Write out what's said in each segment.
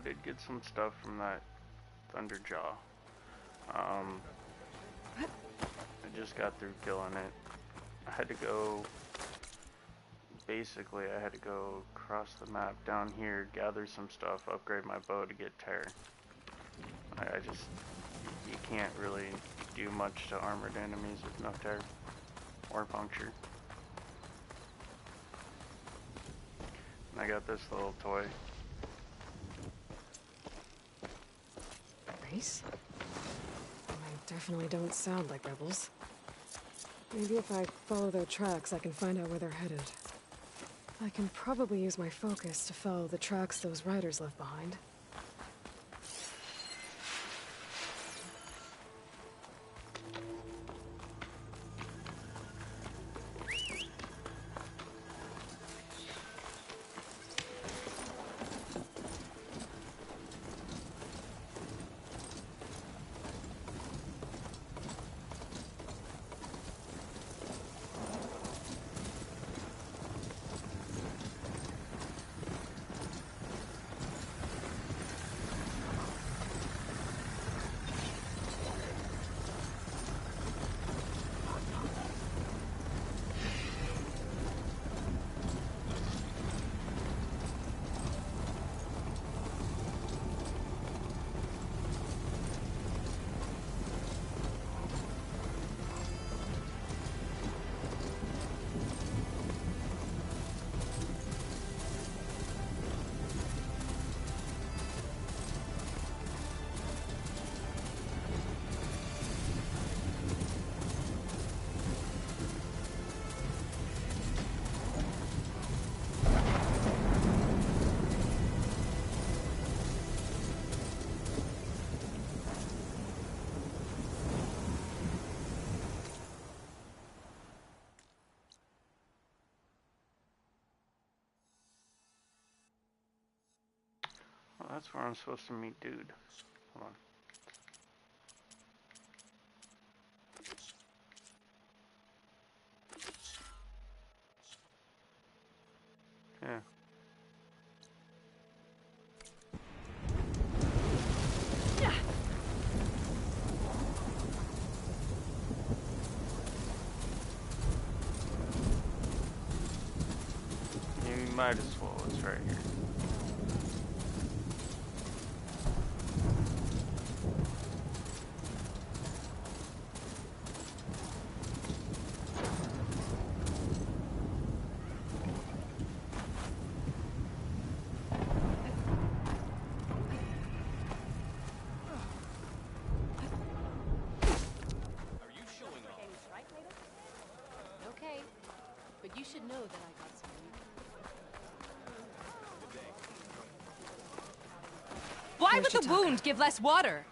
did get some stuff from that Thunderjaw. I just got through killing it. I had to go... Basically, I had to go across the map down here, gather some stuff, upgrade my bow to get tear. I just... You can't really do much to armored enemies with no tear or puncture. And I got this little toy. Race? They definitely don't sound like rebels. Maybe if I follow their tracks, I can find out where they're headed. I can probably use my focus to follow the tracks those riders left behind. Well, that's where I'm supposed to meet dude. Hold on. Yeah. You might as well, it's right here. You should know that I got some. Why would the wound give less water?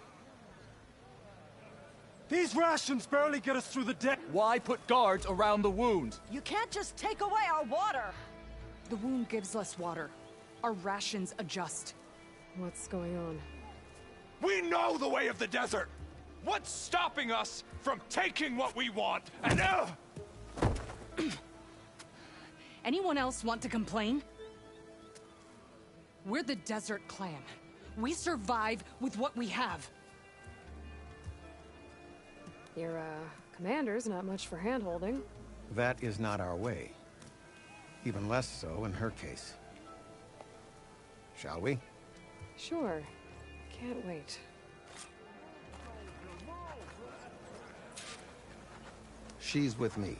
These rations barely get us through the day. Why put guards around the wound? You can't just take away our water! The wound gives less water. Our rations adjust. What's going on? We know the way of the desert! What's stopping us from taking what we want? And Anyone else want to complain? We're the Desert Clan. We survive with what we have. Your, commander's not much for hand-holding. That is not our way. Even less so in her case. Shall we? Sure. Can't wait. She's with me.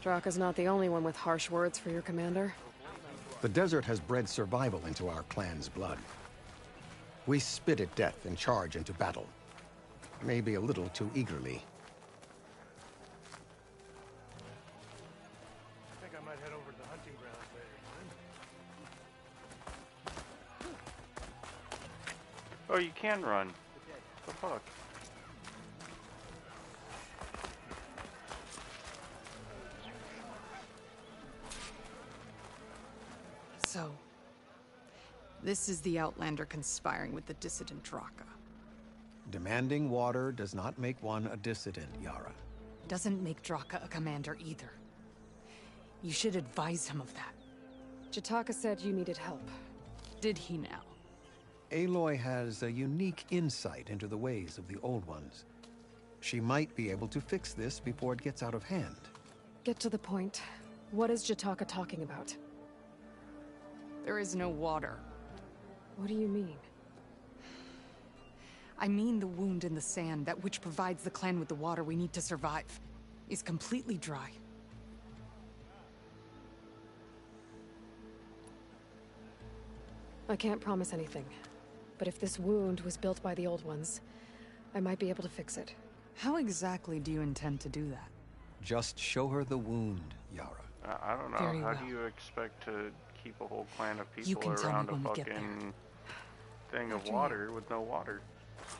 Draka's not the only one with harsh words for your commander. The desert has bred survival into our clan's blood. We spit at death and charge into battle. Maybe a little too eagerly. I think I might head over to the hunting grounds later. Oh, you can run. What the fuck? So, this is the Outlander conspiring with the dissident Draka. Demanding water does not make one a dissident, Yara. Doesn't make Draka a commander either. You should advise him of that. Jataka said you needed help. Did he now? Aloy has a unique insight into the ways of the Old Ones. She might be able to fix this before it gets out of hand. Get to the point. What is Jataka talking about? There is no water. What do you mean? I mean the wound in the sand, that which provides the clan with the water we need to survive, is completely dry. I can't promise anything. But if this wound was built by the Old Ones, I might be able to fix it. How exactly do you intend to do that? Just show her the wound, Yara. I don't know. Very How well. do you expect to keep a whole clan of You people can tell me around a when we get there. fucking thing of After you. water with no water?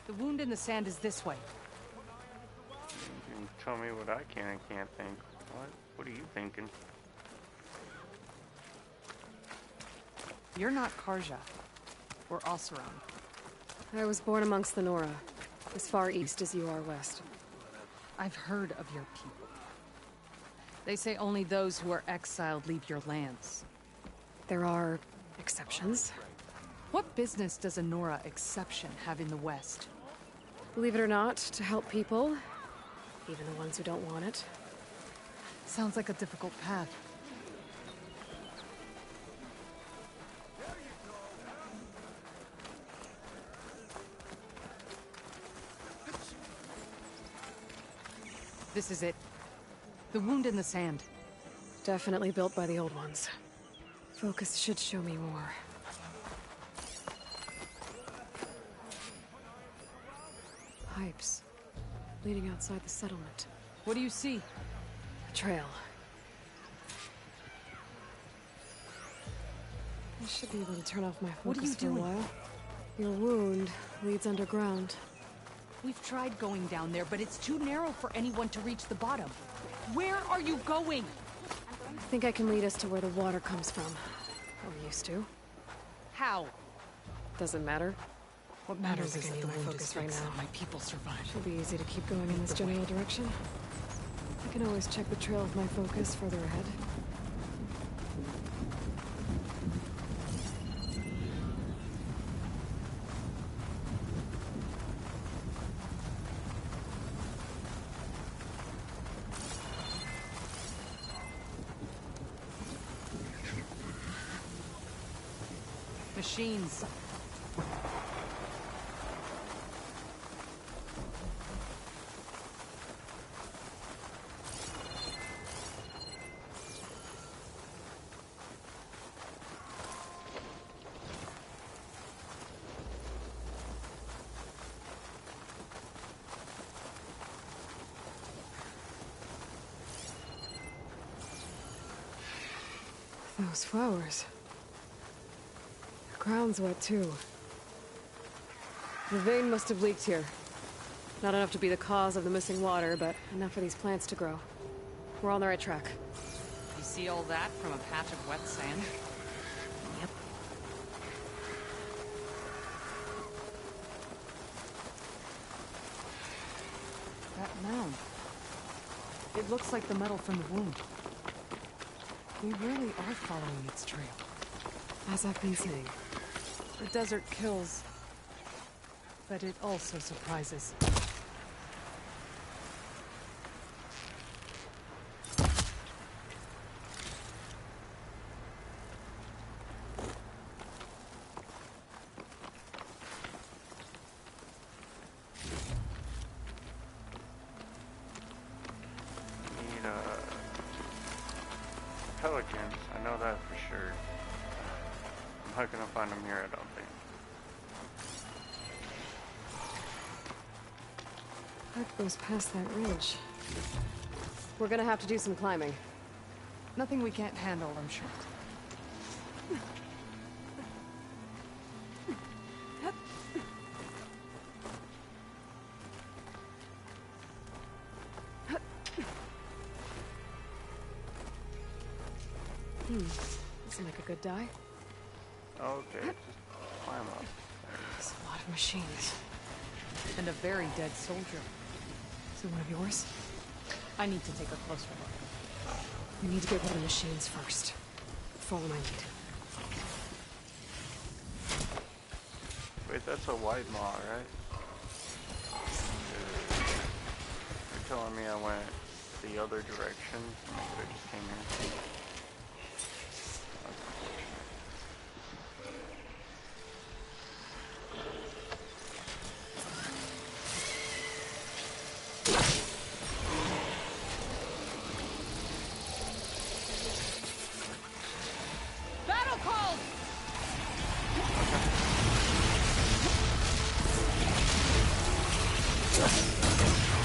The wound in the sand is this way. You can tell me what I can and can't think. What are you thinking? You're not Karja. Or Oseram. I was born amongst the Nora, as far east as you are west. I've heard of your people. They say only those who are exiled leave your lands. There are exceptions. What business does a Nora exception have in the West? Believe it or not, to help people, even the ones who don't want it. Sounds like a difficult path. This is it. The wound in the sand. Definitely built by the Old Ones. Focus should show me more. Pipes. Leading outside the settlement. What do you see? A trail. I should be able to turn off my What are focus you for a doing? while. Your wound leads underground. We've tried going down there, but it's too narrow for anyone to reach the bottom. Where are you going? I think I can lead us to where the water comes from. Or used to. How? Doesn't matter. What matters I is don't that think the I need my wound is focus right fixed now. and my people survive. Should be easy to keep going in this general direction. I can always check the trail with my focus further ahead. Machines. Those flowers. The ground's wet too. The vein must have leaked here. Not enough to be the cause of the missing water, but enough for these plants to grow. We're on the right track. You see all that from a patch of wet sand? Yep. That mound. It looks like the metal from the wound. We really are following its trail. As I've been saying. The desert kills, but it also surprises. Need pelicans. I know that for sure. I'm not gonna find them here, I don't think. That goes past that ridge. We're gonna have to do some climbing. Nothing we can't handle, I'm sure. Doesn't like a good die. Okay, just climb up. There's a lot of machines. And a very dead soldier. Is it one of yours? I need to take a closer look. We need to get rid of the machines first. Follow my lead. Wait, that's a wide maw, right? You're telling me I went the other direction? I could have just came here. That's unfortunate. Battle called!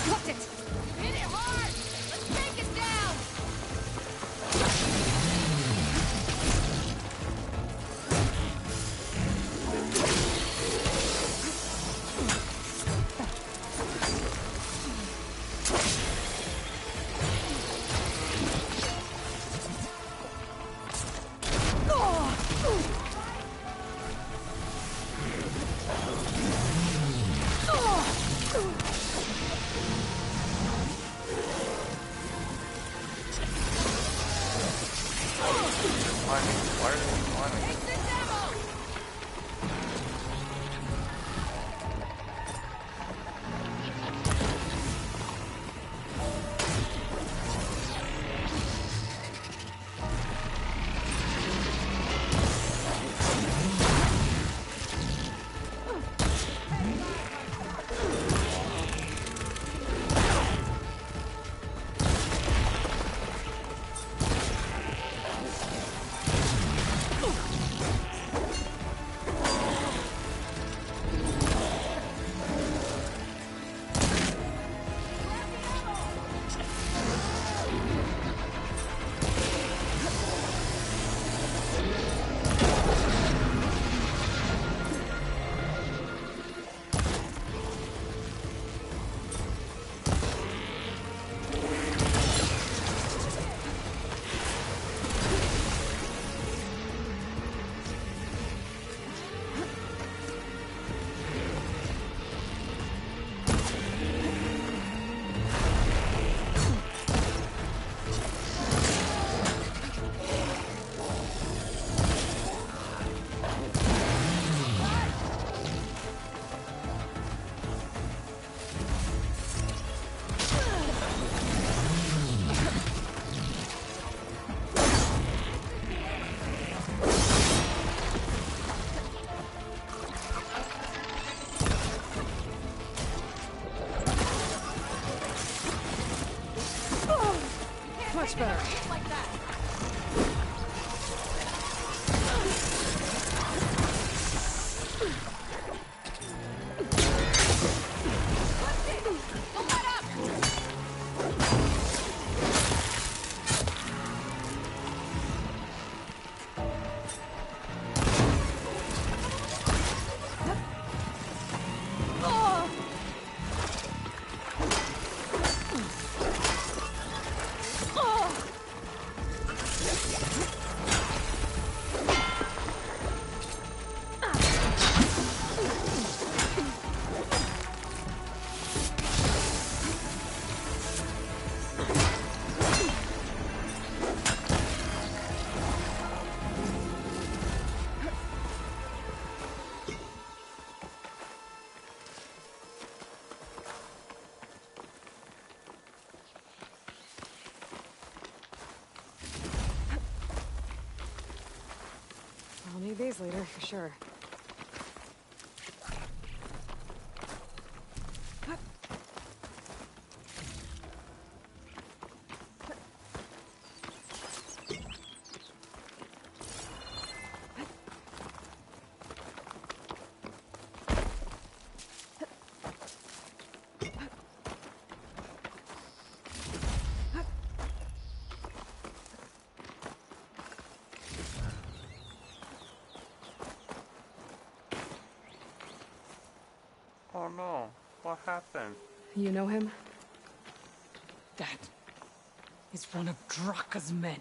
Hooked it! Hit it hard! Let's take it down! Why are they climbing? Take this ammo! Much better. Like that! Don't let up! I'll need these later, for sure. Oh no, what happened? You know him? That is one of Draka's men.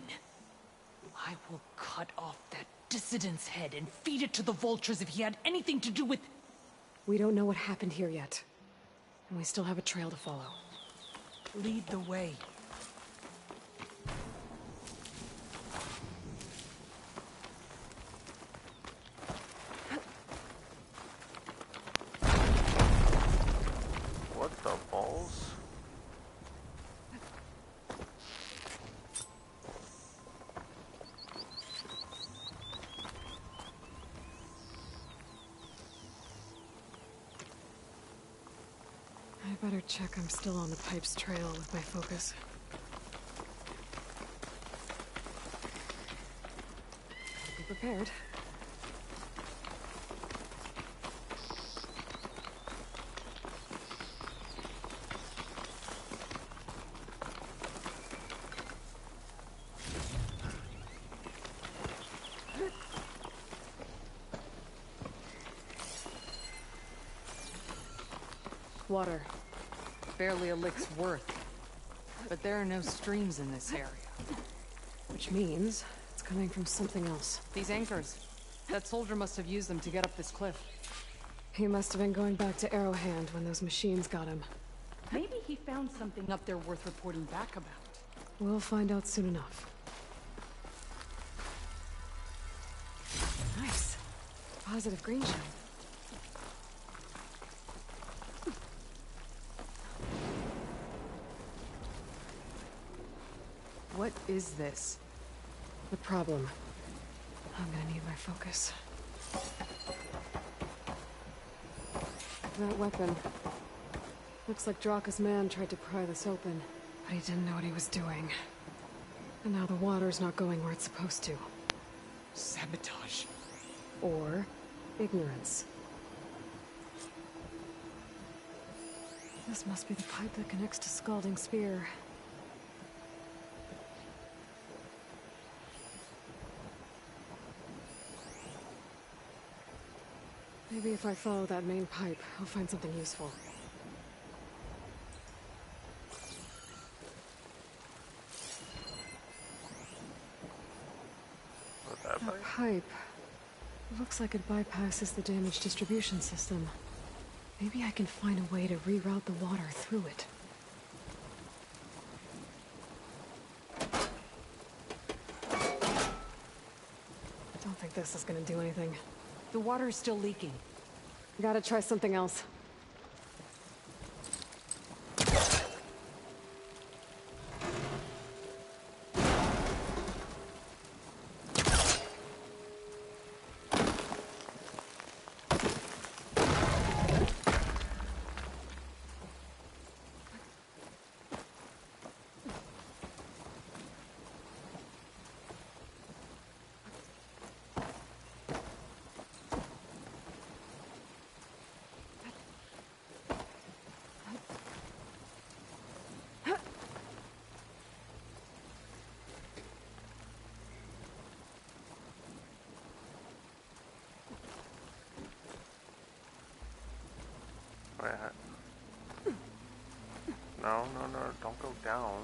I will cut off that dissident's head and feed it to the vultures if he had anything to do with... We don't know what happened here yet. And we still have a trail to follow. Lead the way. Better check I'm still on the pipe's trail with my focus. Gotta be prepared. Water. Barely a lick's worth. But there are no streams in this area. Which means it's coming from something else. These anchors. That soldier must have used them to get up this cliff. He must have been going back to Arrowhand when those machines got him. Maybe he found something up there worth reporting back about. We'll find out soon enough. Nice. Positive green shine. What is this? The problem. I'm gonna need my focus. That weapon. Looks like Draka's man tried to pry this open, but he didn't know what he was doing. And now the water's not going where it's supposed to. Sabotage. Or ignorance. This must be the pipe that connects to Scalding Spear. Maybe if I follow that main pipe, I'll find something useful. That pipe looks like it bypasses the damaged distribution system. Maybe I can find a way to reroute the water through it. I don't think this is gonna do anything. The water is still leaking. Gotta try something else. Wait, no, don't go down.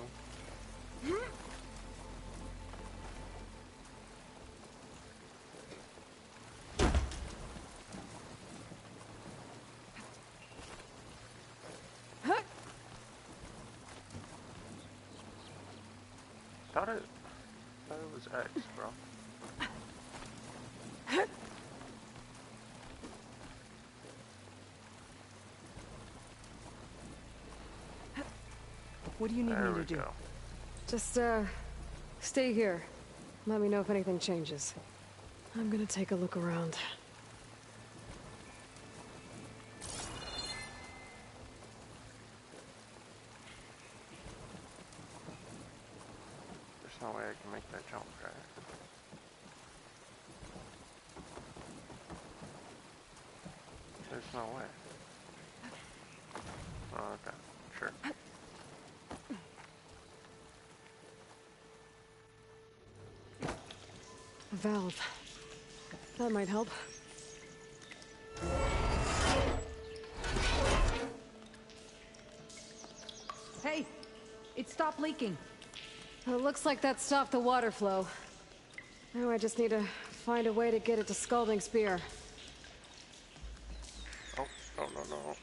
Thought it was X, bro. What do you need There me we to do? go. Just, stay here. Let me know if anything changes. I'm gonna take a look around. There's no way I can make that jump, right? There's no way. Oh, okay, sure. A valve. That might help. Hey! It stopped leaking. It looks like that stopped the water flow. Now I just need to find a way to get it to Scalding Spear. Oh, no.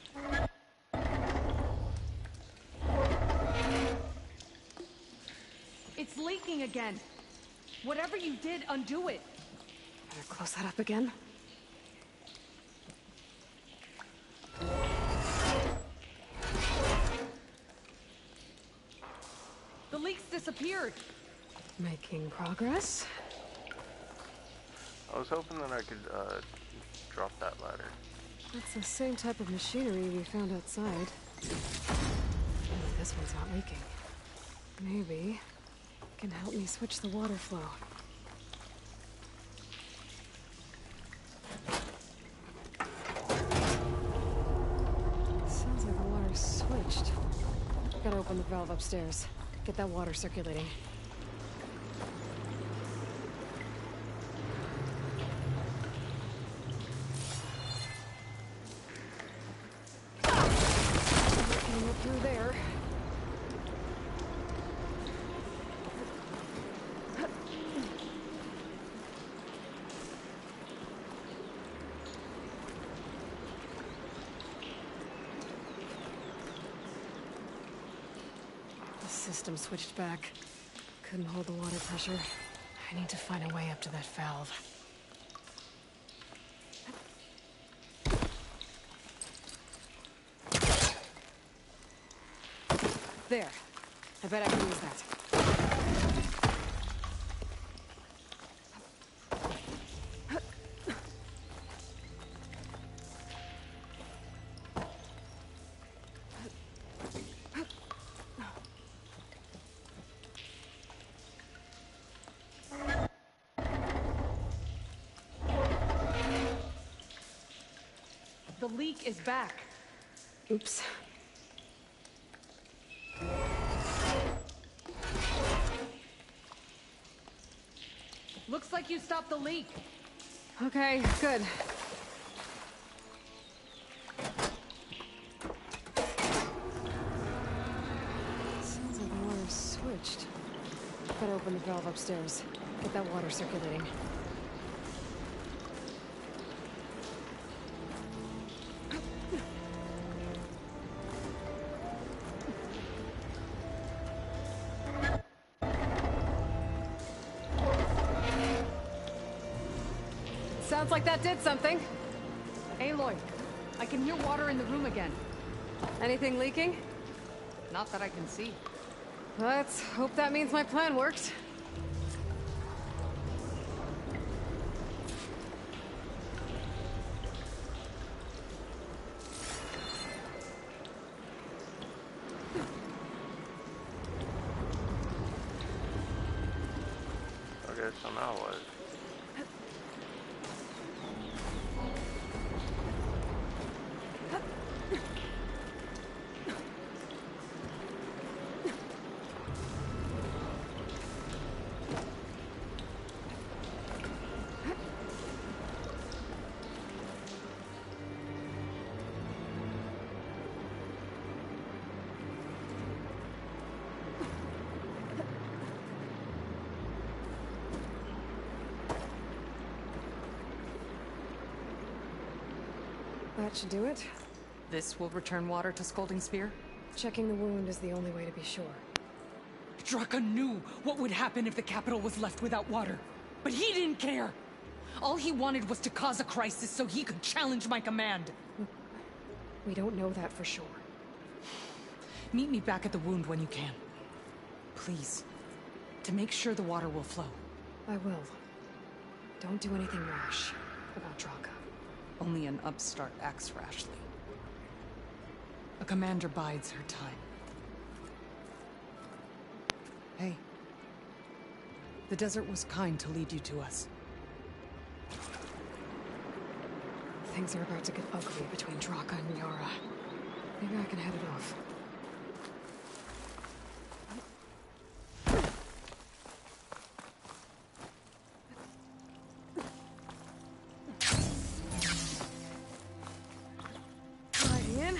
It's leaking again. Whatever you did, undo it. Better close that up again. The leaks disappeared. Making progress. I was hoping that I could, drop that ladder. That's the same type of machinery we found outside. This one's not leaking. Maybe it can help me switch the water flow. Sounds like the water's switched. Gotta open the valve upstairs. Get that water circulating. Getting up through there. The system switched back. Couldn't hold the water pressure. I need to find a way up to that valve. There. I bet I can use that. The leak is back. Oops. Looks like you stopped the leak. Okay, good. Sounds like the water's switched. Gotta open the valve upstairs. Get that water circulating. Sounds like that did something. Aloy, I can hear water in the room again. Anything leaking? Not that I can see. Let's hope that means my plan worked. Okay, so now what? That should do it. This will return water to Scolding Spear? Checking the wound is the only way to be sure. Draka knew what would happen if the capital was left without water. But he didn't care! All he wanted was to cause a crisis so he could challenge my command. We don't know that for sure. Meet me back at the wound when you can. Please. To make sure the water will flow. I will. Don't do anything rash about Draka. Only an upstart acts rashly. A commander bides her time. Hey. The desert was kind to lead you to us. Things are about to get ugly between Draka and Yara. Maybe I can head it off. Sliding in.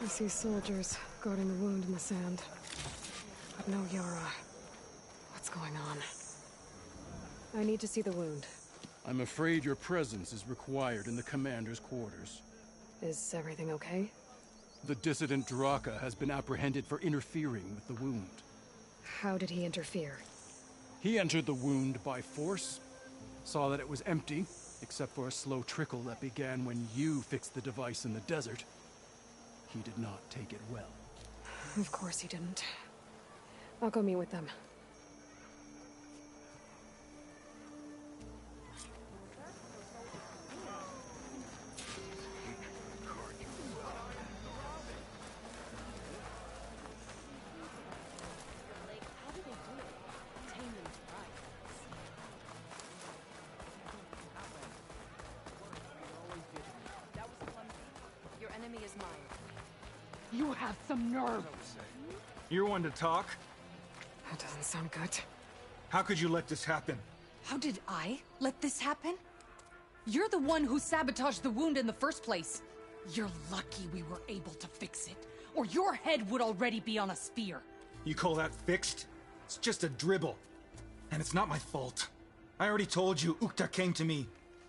I see soldiers guarding the wound in the sand. But no Yara. What's going on? I need to see the wound. I'm afraid your presence is required in the commander's quarters. Is everything okay? The dissident Draka has been apprehended for interfering with the wound. How did he interfere? He entered the wound by force, saw that it was empty, except for a slow trickle that began when you fixed the device in the desert. He did not take it well. Of course he didn't. I'll go meet with them. Your enemy is mine. You have some nerve. You're one to talk? That doesn't sound good. How could you let this happen? How did I let this happen? You're the one who sabotaged the wound in the first place. You're lucky we were able to fix it, or your head would already be on a spear. You call that fixed? It's just a dribble. And it's not my fault. I already told you, Ukta came to me.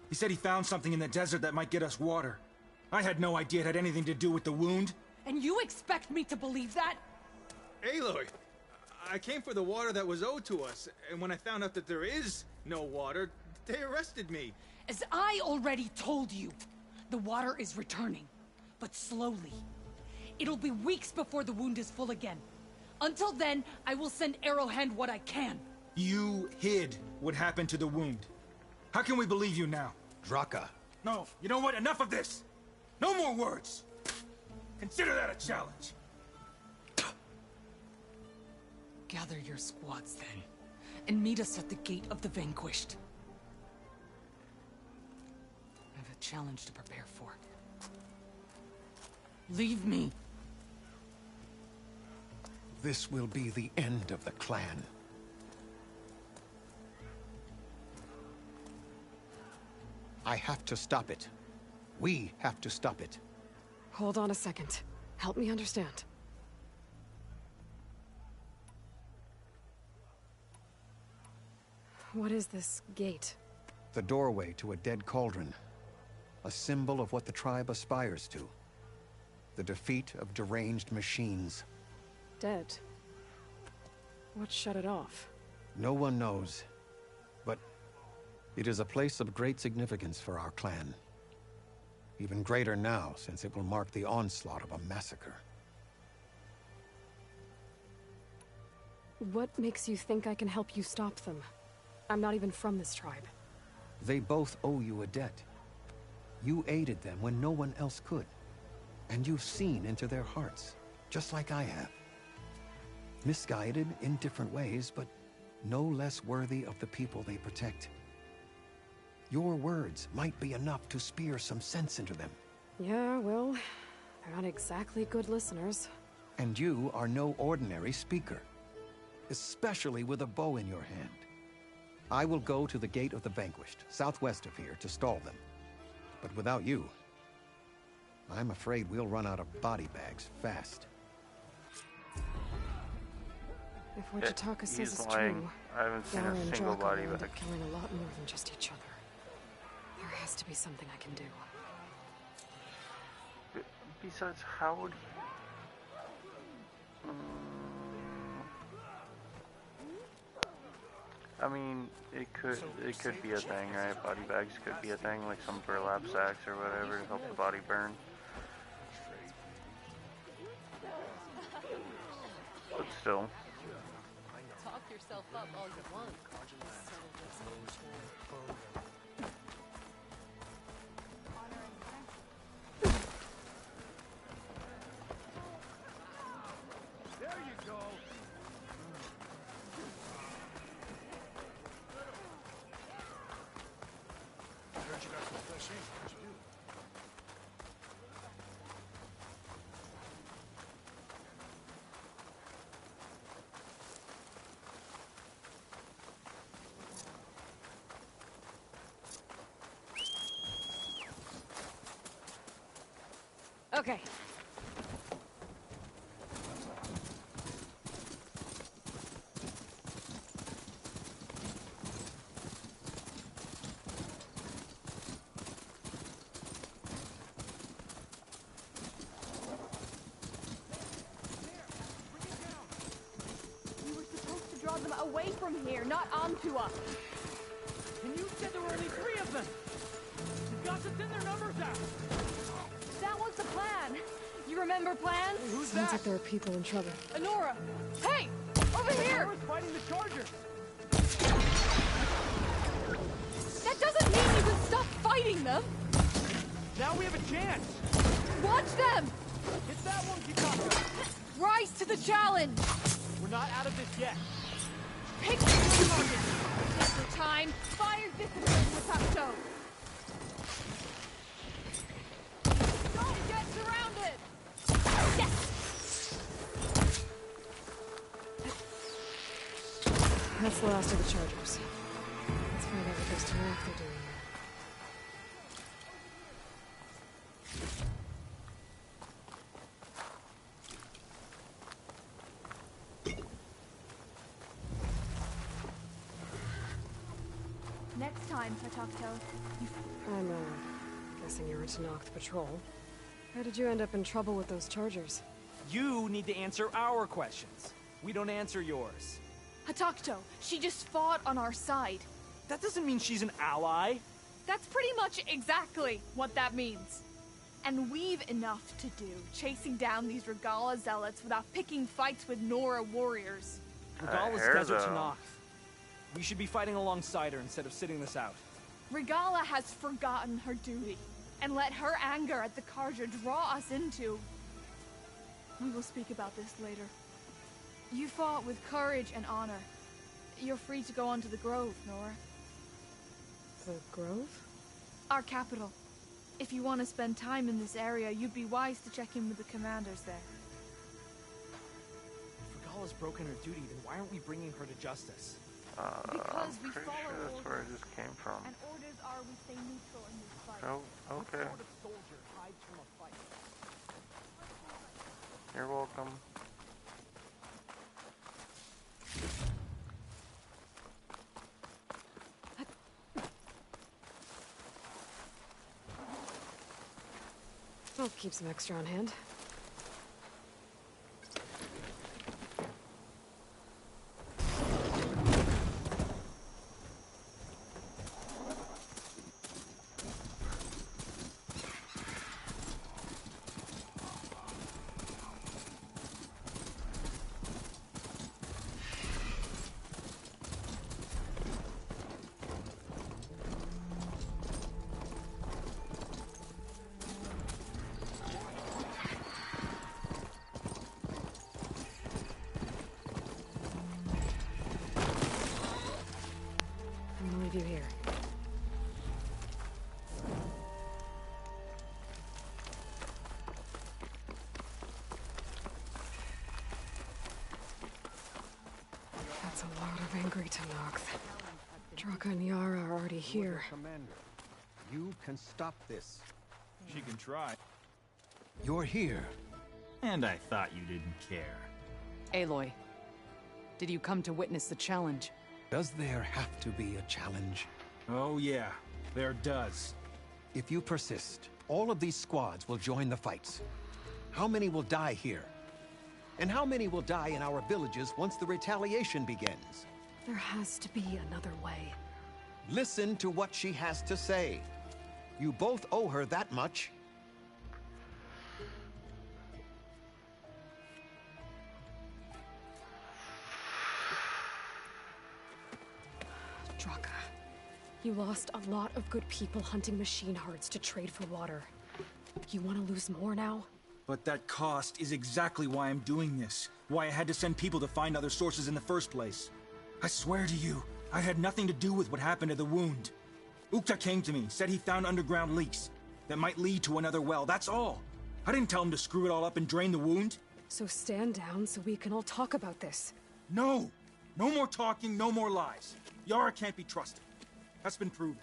He said he found something in the desert that might get us water. I had no idea it had anything to do with the wound. And you expect me to believe that? Aloy, I came for the water that was owed to us, and when I found out that there is no water, they arrested me. As I already told you, the water is returning, but slowly. It'll be weeks before the wound is full again. Until then, I will send Arrowhand what I can. You hid what happened to the wound. How can we believe you now? Draka. No, you know what? Enough of this! No more words! Consider that a challenge. Gather your squads then, and meet us at the Gate of the Vanquished. I have a challenge to prepare for. Leave me. This will be the end of the clan. I have to stop it. We have to stop it. Hold on a second. Help me understand. What is this gate? The doorway to a dead cauldron. A symbol of what the tribe aspires to. The defeat of deranged machines. Dead. What shut it off? No one knows. But it is a place of great significance for our clan. Even greater now, since it will mark the onslaught of a massacre. What makes you think I can help you stop them? I'm not even from this tribe. They both owe you a debt. You aided them when no one else could. And you've seen into their hearts, just like I have. Misguided in different ways, but no less worthy of the people they protect. Your words might be enough to spear some sense into them. Yeah, well, they're not exactly good listeners. And you are no ordinary speaker. Especially with a bow in your hand. I will go to the Gate of the Vanquished, southwest of here, to stall them. But without you, I'm afraid we'll run out of body bags fast. If what Jataka says He's is lying. true, I haven't seen Yara a and single Draka body will end bag. up killing a lot more than just each other. There has to be something I can do. Besides, how would he... I mean, it could be a thing, right? Body bags could be a thing, like some burlap sacks or whatever to help the body burn. But still. Talk yourself up all you want. There you go. I heard you got some fresh ink. What'd you do? Okay. them away from here, not onto us. And you said there were only 3 of them. You've got to thin their numbers out. That was the plan. You remember plans? Hey, who's Sounds that? like there are people in trouble. Honora! Hey! Over here! Nora's fighting the Chargers. That doesn't mean you can stop fighting them! Now we have a chance. Watch them! Hit that one, Kikaka. Rise to the challenge! We're not out of this yet. Pick your target! Take your time, fire discipline with Hapto! Don't get surrounded! Yes! That's the last of the Chargers. Let's find out what those Tanakh are doing here. Next time, Hatakto, I'm, guessing you're a Tanakh patrol. How did you end up in trouble with those Chargers? You need to answer our questions. We don't answer yours. Hatakto, she just fought on our side. That doesn't mean she's an ally. That's pretty much exactly what that means. And we've enough to do, chasing down these Regala zealots without picking fights with Nora warriors. Regala's hair, Desert though. Tanakh. We should be fighting alongside her instead of sitting this out. Regala has forgotten her duty, and let her anger at the Carja draw us into... We will speak about this later. You fought with courage and honor. You're free to go on to the Grove, Nora. The Grove? Our capital. If you want to spend time in this area, you'd be wise to check in with the commanders there. If Regala's broken her duty, then why aren't we bringing her to justice? Because I'm we pretty follow sure that's where it orders. just came from. And orders are we stay neutral in this fight. Oh, okay. What sort of soldier hides from a fight? You're welcome. I'll keep some extra on hand. I'm gonna leave you here. That's a lot of angry Tanakh. Draka and Yara are already here. Commander, you can stop this. She can try. You're here. And I thought you didn't care. Aloy, did you come to witness the challenge? Does there have to be a challenge? Oh yeah, there does. If you persist, all of these squads will join the fights. How many will die here? And how many will die in our villages once the retaliation begins? There has to be another way. Listen to what she has to say. You both owe her that much. Draka, you lost a lot of good people hunting machine hearts to trade for water. You want to lose more now? But that cost is exactly why I'm doing this. Why I had to send people to find other sources in the first place. I swear to you, I had nothing to do with what happened to the wound. Ukta came to me, said he found underground leaks that might lead to another well, that's all. I didn't tell him to screw it all up and drain the wound. So stand down so we can all talk about this. No! No more talking, no more lies. Yara can't be trusted. That's been proven.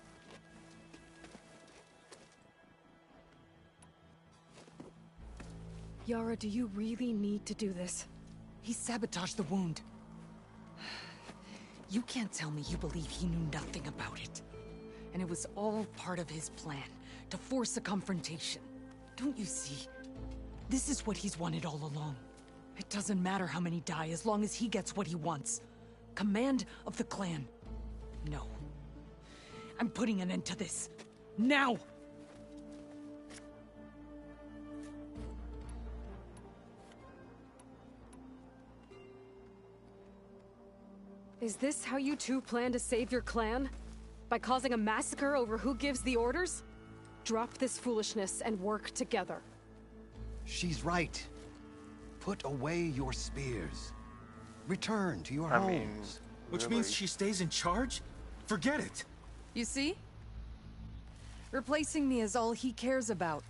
Yara, do you really need to do this? He sabotaged the wound. You can't tell me you believe he knew nothing about it. And it was all part of his plan, to force a confrontation. Don't you see? This is what he's wanted all along. It doesn't matter how many die as long as he gets what he wants. command of the clan. No. I'm putting an end to this. Now! Is this how you two plan to save your clan? By causing a massacre over who gives the orders? Drop this foolishness and work together. She's right. Put away your spears. Return to your homes. Which means she stays in charge? Forget it. You see? Replacing me is all he cares about.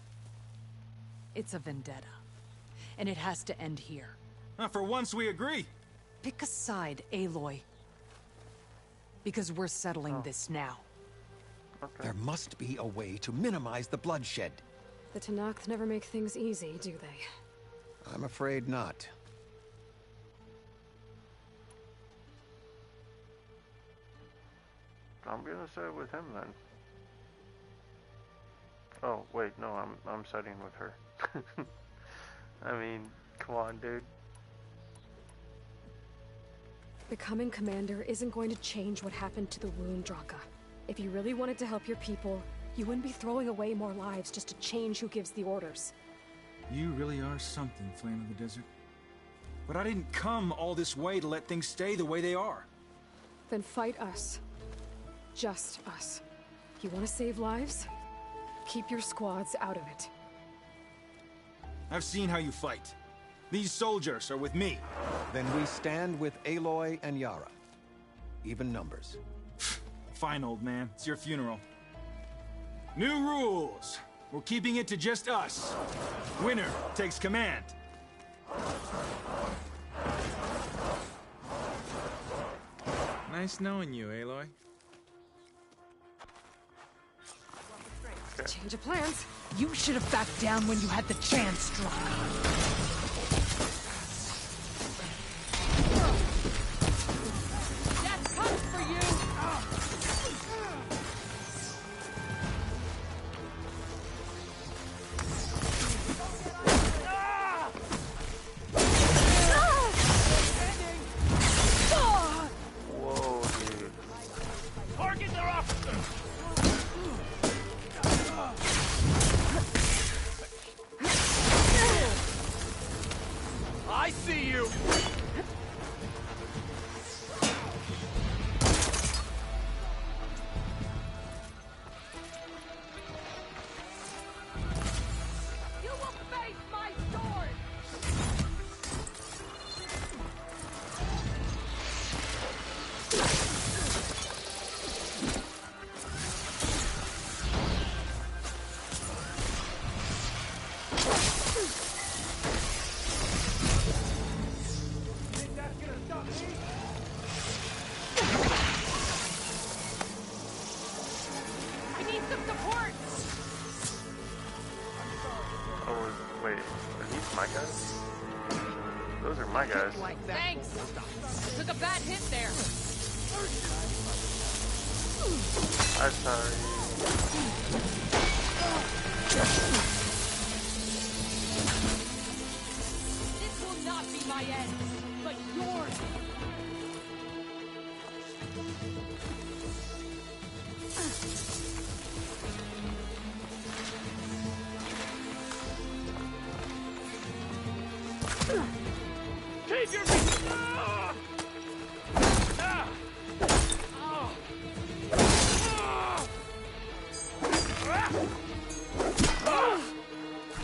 It's a vendetta. And it has to end here. For once we agree. Pick a side, Aloy. Because we're settling this now. Okay. There must be a way to minimize the bloodshed. The Tenakth never make things easy, do they? I'm afraid not. I'm gonna side with him then. Oh wait, no, I'm siding with her. I mean, come on, dude. Becoming commander isn't going to change what happened to the wound, Draka. If you really wanted to help your people, you wouldn't be throwing away more lives just to change who gives the orders. You really are something, Flame of the Desert. But I didn't come all this way to let things stay the way they are. Then fight us. Just us. You want to save lives? Keep your squads out of it. I've seen how you fight. These soldiers are with me. Then we stand with Aloy and Yara. Even numbers. Fine, old man. It's your funeral. New rules. We're keeping it to just us. Winner takes command. Nice knowing you, Aloy. Change of plans. You should have backed down when you had the chance, Draka. I see you! You will face my sword! My guys? Those are my guys. Thanks! Took a bad hit there. I'm sorry. This will not be my end, but yours! Keep your...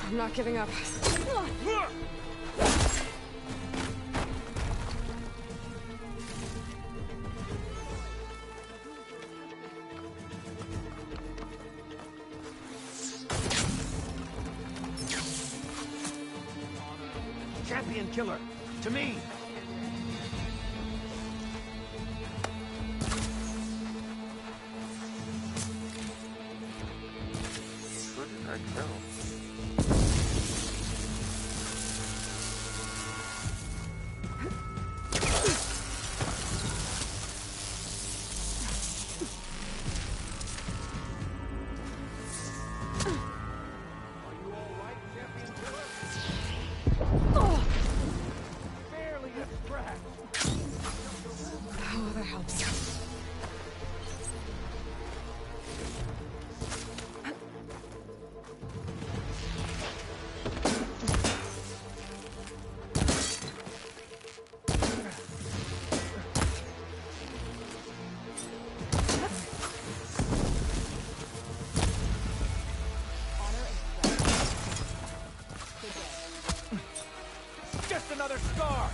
I'm not giving up. Champion killer, to me! Who did I kill? another scar!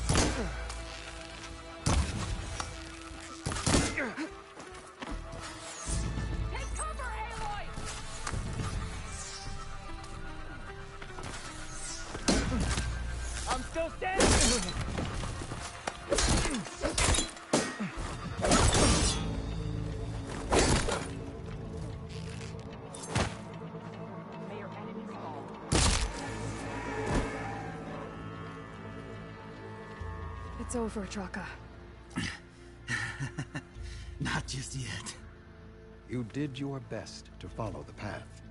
Take cover, Aloy! I'm still standing! May your enemies fall. It's over, Draka. Not just yet. You did your best to follow the path.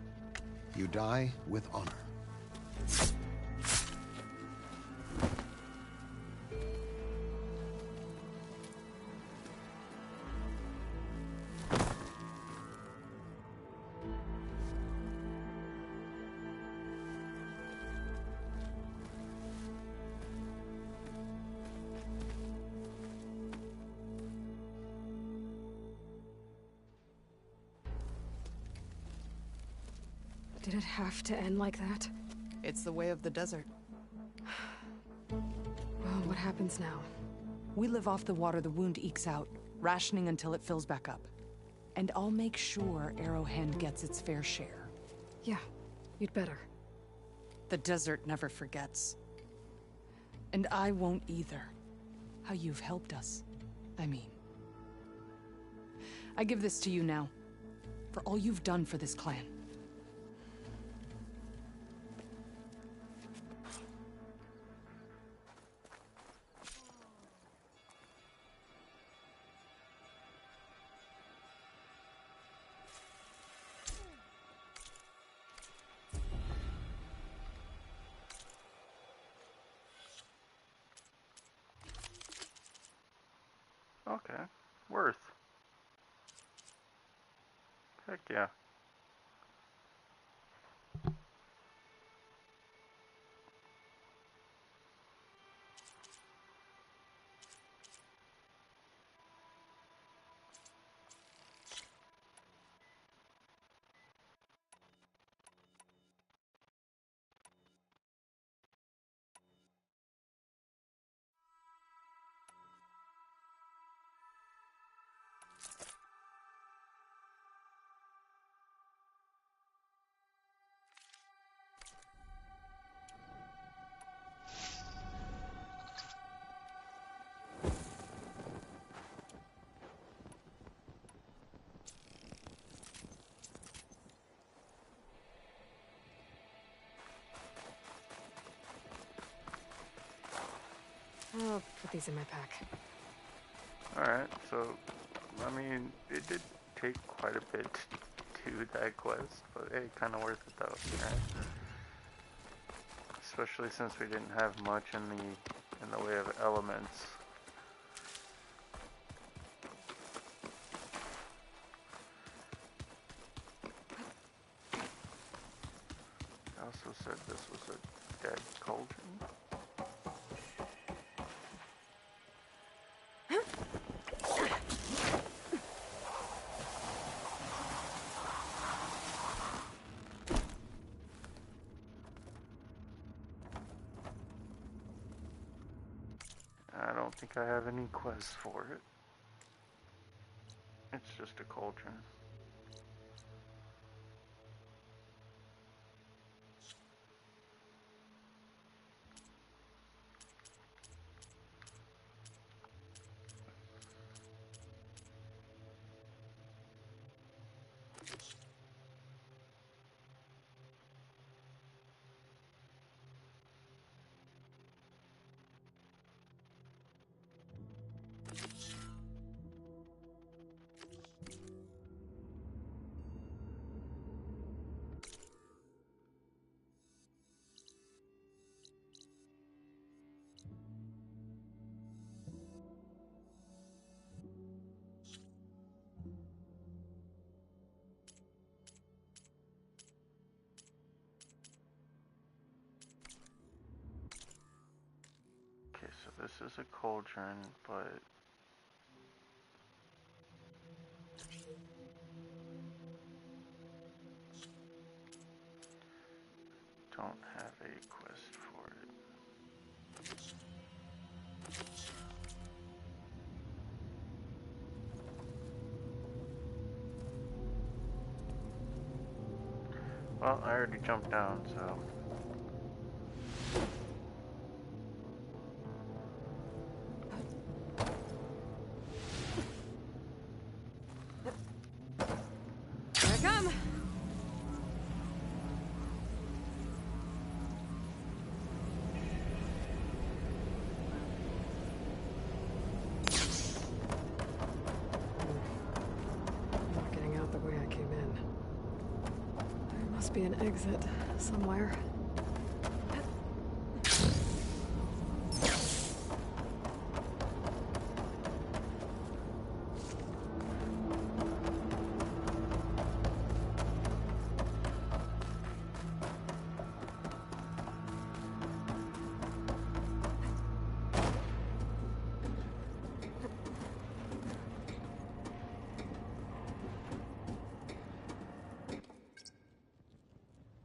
You die with honor. Did it have to end like that? It's the way of the desert. Well, what happens now? We live off the water the wound ekes out, rationing until it fills back up. And I'll make sure Arrowhand gets its fair share. Yeah, you'd better. The desert never forgets. And I won't either. How you've helped us. I mean. I give this to you now. For all you've done for this clan. Okay. Worth. Heck yeah. I'll put these in my pack. Alright, so, I mean, it did take quite a bit to do that quest, but hey, kind of worth it though, right? Especially since we didn't have much in the way of elements. I also said this was a dead cauldron. I don't think I have any quests for it. It's just a cauldron. Okay, so this is a cauldron, but don't have a quest for it. Well, I already jumped down, so... Here I come! Not getting out the way I came in. There must be an exit somewhere.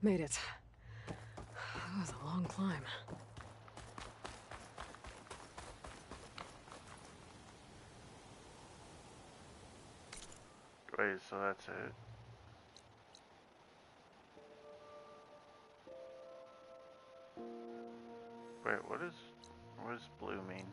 Made it. That was a long climb. Wait, so that's it. Wait, what does blue mean?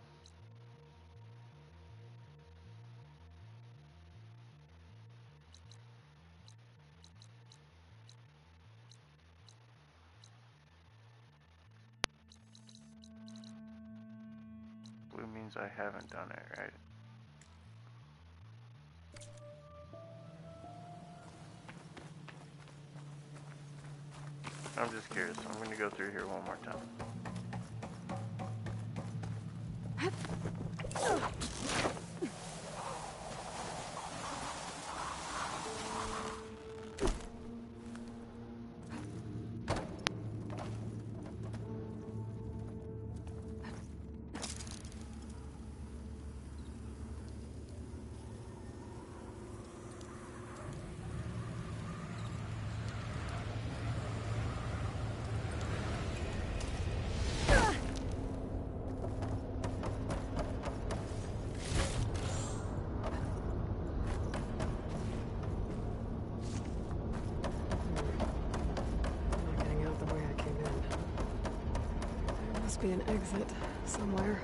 Blue means I haven't done it, right? I'm just curious. I'm gonna go through here one more time. Not getting out the way I came in. There must be an exit somewhere.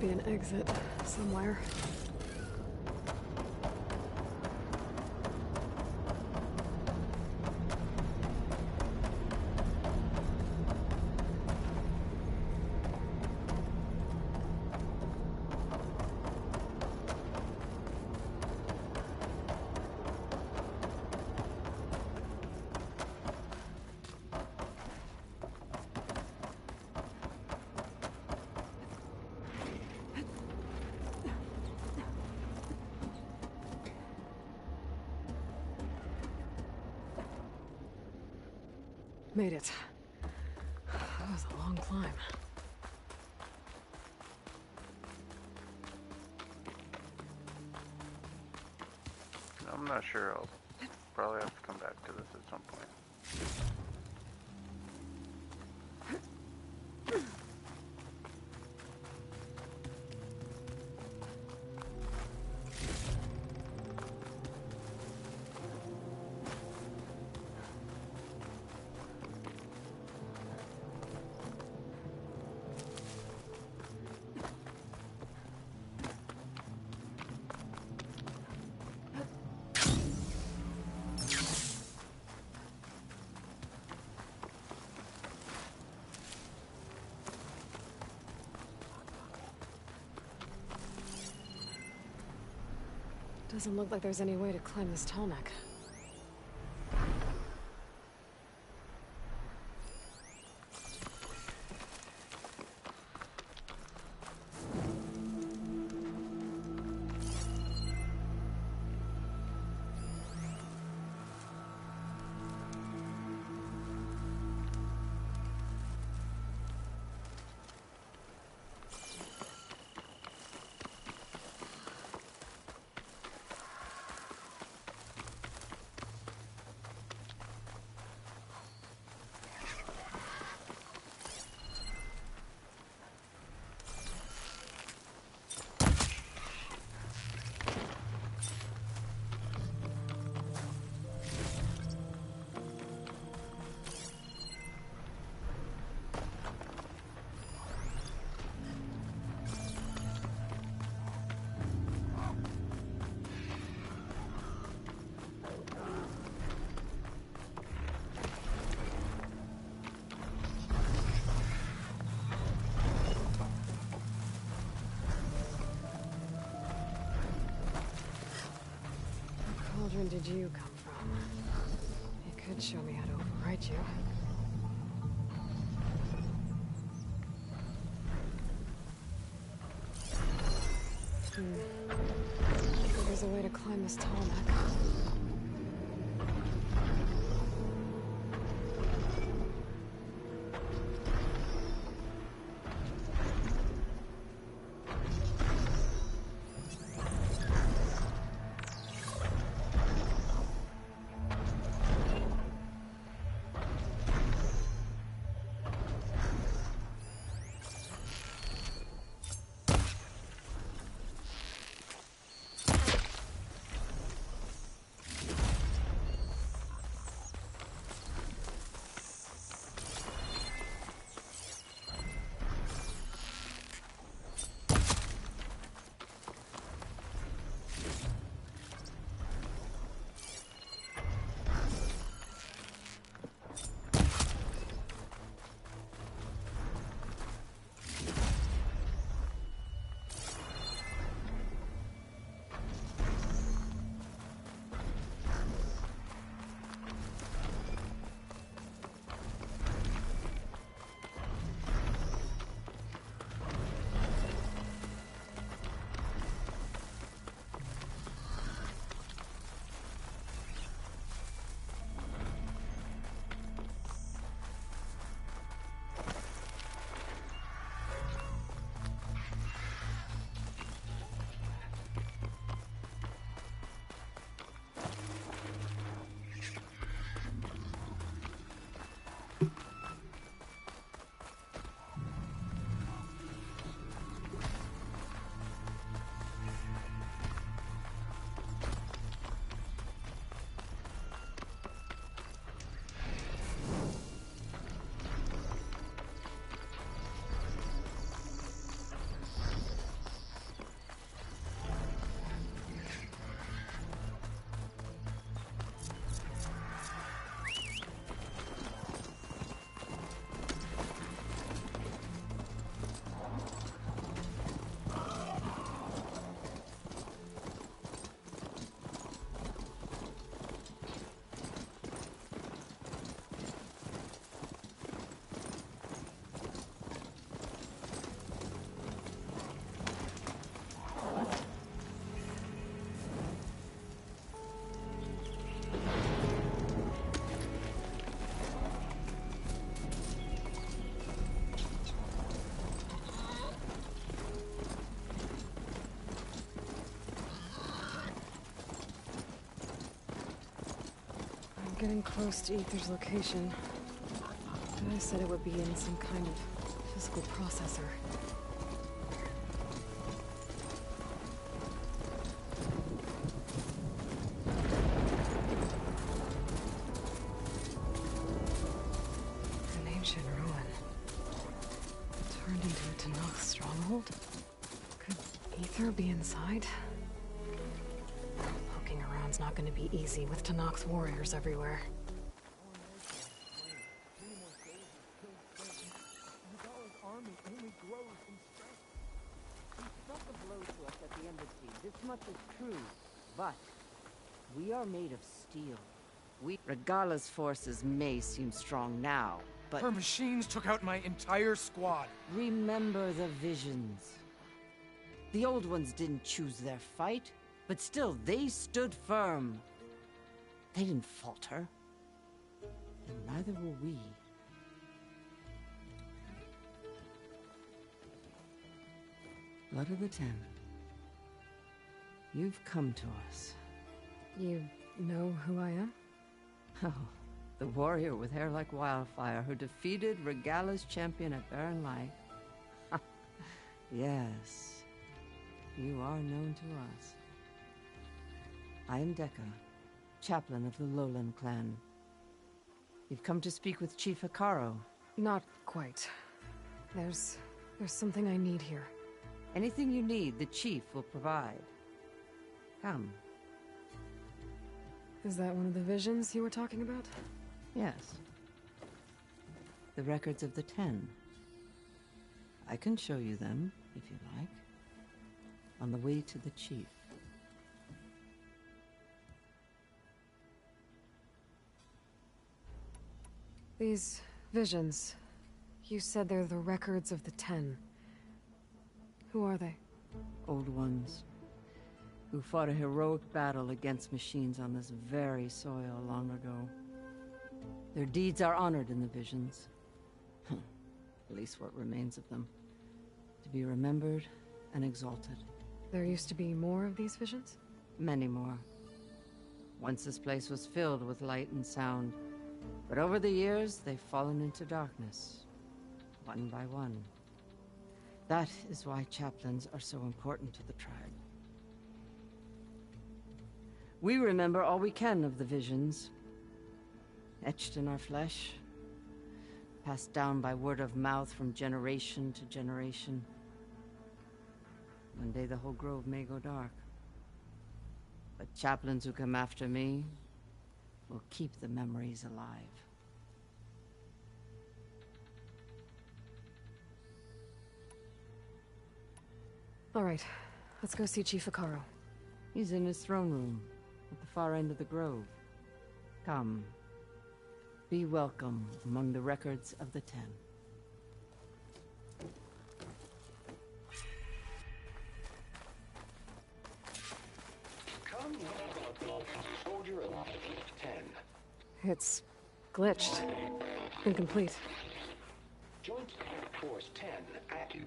be an exit somewhere. Made it. That was a long climb. I'm not sure. I'll probably have to come back to this at some point. Doesn't look like there's any way to climb this tall neck. What cauldron did you come from? It could show me how to overwrite you. There's a way to climb this tall neck. getting close to Aether's location. I said it would be in some kind of physical processor. An ancient ruin. Turned into a Tanakh stronghold? Could Aether be inside? Poking around's not going to be easy with Tanakh's warriors everywhere. This much is true, but we are made of steel. Regala's forces may seem strong now, but... Her machines took out my entire squad. Remember the visions. The old ones didn't choose their fight, but still, they stood firm. They didn't falter. And neither will we. Blood of the Ten. You've come to us. You know who I am? Oh, the warrior with hair like wildfire who defeated Regala's champion at Barren Light. Yes, you are known to us. I am Dekka, chaplain of the Lowland clan. You've come to speak with Chief Hikaru. Not quite. There's something I need here. Anything you need, the chief will provide. Come. Is that one of the visions you were talking about? Yes. The records of the 10. I can show you them, if you like. On the way to the chief. These visions, you said they're the records of the 10. Who are they? Old ones. Who fought a heroic battle against machines on this very soil long ago. Their deeds are honored in the visions. At least what remains of them. To be remembered and exalted. There used to be more of these visions? Many more. Once this place was filled with light and sound. But over the years, they've fallen into darkness. One by one. That is why chaplains are so important to the tribe. We remember all we can of the visions, etched in our flesh, passed down by word of mouth from generation to generation. One day the whole grove may go dark. But chaplains who come after me will keep the memories alive. All right, let's go see Chief Hikaru. He's in his throne room. At the far end of the grove. Come. Be welcome among the records of the 10. Come, soldier of 10. It's glitched. Incomplete. Joint Force 10 active.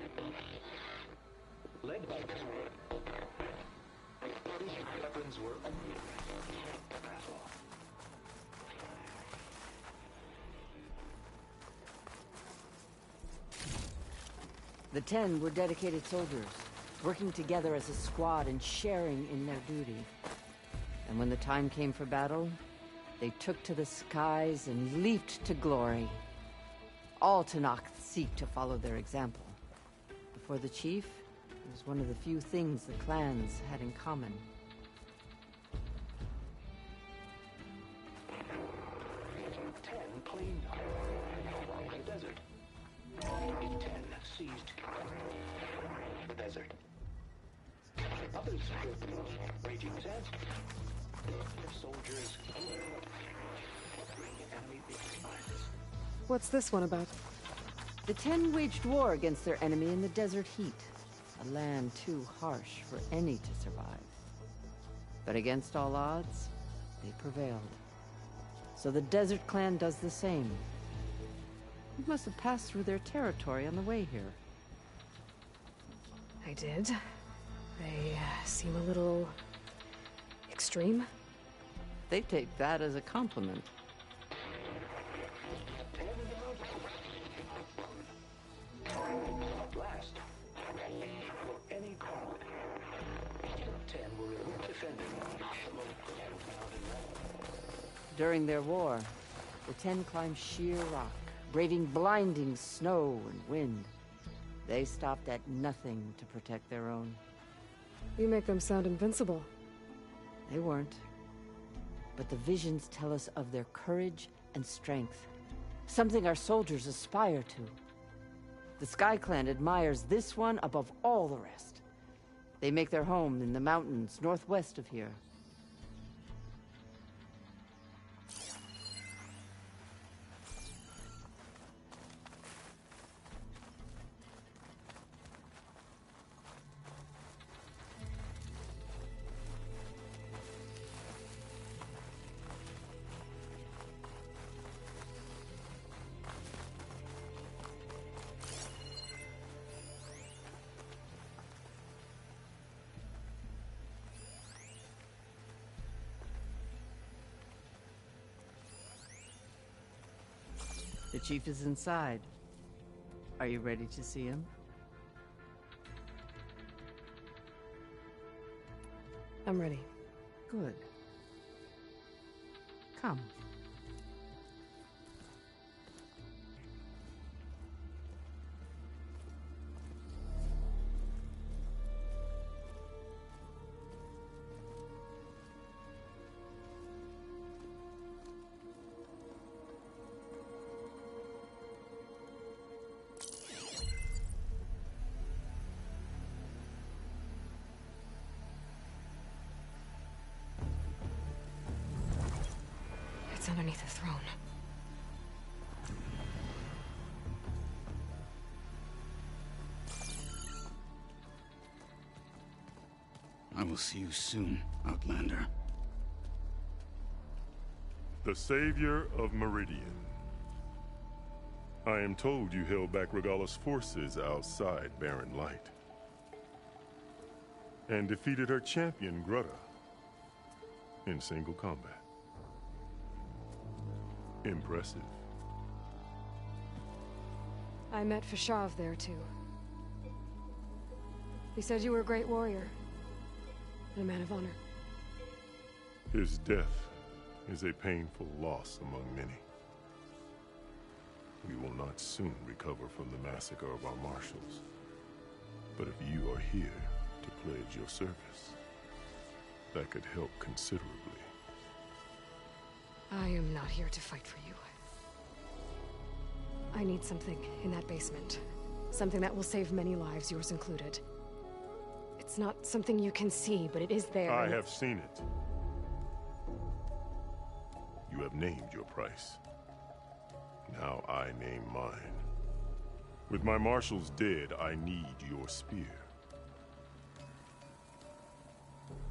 Led by weapons were The 10 were dedicated soldiers, working together as a squad and sharing in their duty. And when the time came for battle, they took to the skies and leaped to glory. All Tanakh seek to follow their example. Before the chief, it was one of the few things the clans had in common. 10 cleaned up the desert. 10 seized the desert. Others could raging sandstorm. Their soldiers enemy behind. What's this one about? The 10 waged war against their enemy in the desert heat, a land too harsh for any to survive. But against all odds, they prevailed. So the Desert Clan does the same. You must have passed through their territory on the way here. I did. They seem a little... extreme? They take that as a compliment. During their war, the Ten climbed sheer rock, braving blinding snow and wind. They stopped at nothing to protect their own. You make them sound invincible. They weren't. But the visions tell us of their courage and strength, something our soldiers aspire to. The Sky Clan admires this one above all the rest. They make their home in the mountains northwest of here. The chief is inside. Are you ready to see him? I'm ready. Good. Come. It's underneath the throne. I will see you soon, Outlander. The Savior of Meridian. I am told you held back Regalla's forces outside Barren Light. And defeated her champion, Grutta, in single combat. Impressive. I met Fashav there, too. He said you were a great warrior. And a man of honor. His death is a painful loss among many. We will not soon recover from the massacre of our marshals. But if you are here to pledge your service, that could help considerably. I am not here to fight for you. I need something in that basement. Something that will save many lives, yours included. It's not something you can see, but it is there. I have seen it. You have named your price. Now I name mine. With my marshals dead, I need your spear.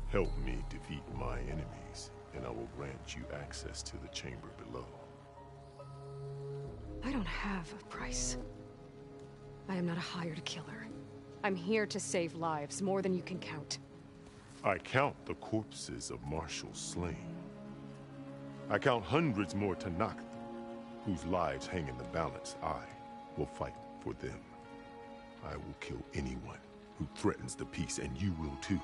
Help me defeat my enemies, and I will grant you access to the chamber below. I don't have a price. I am not a hired killer. I'm here to save lives, more than you can count. I count the corpses of marshals slain. I count hundreds more Tanakh, whose lives hang in the balance. I will fight for them. I will kill anyone who threatens the peace, and you will too,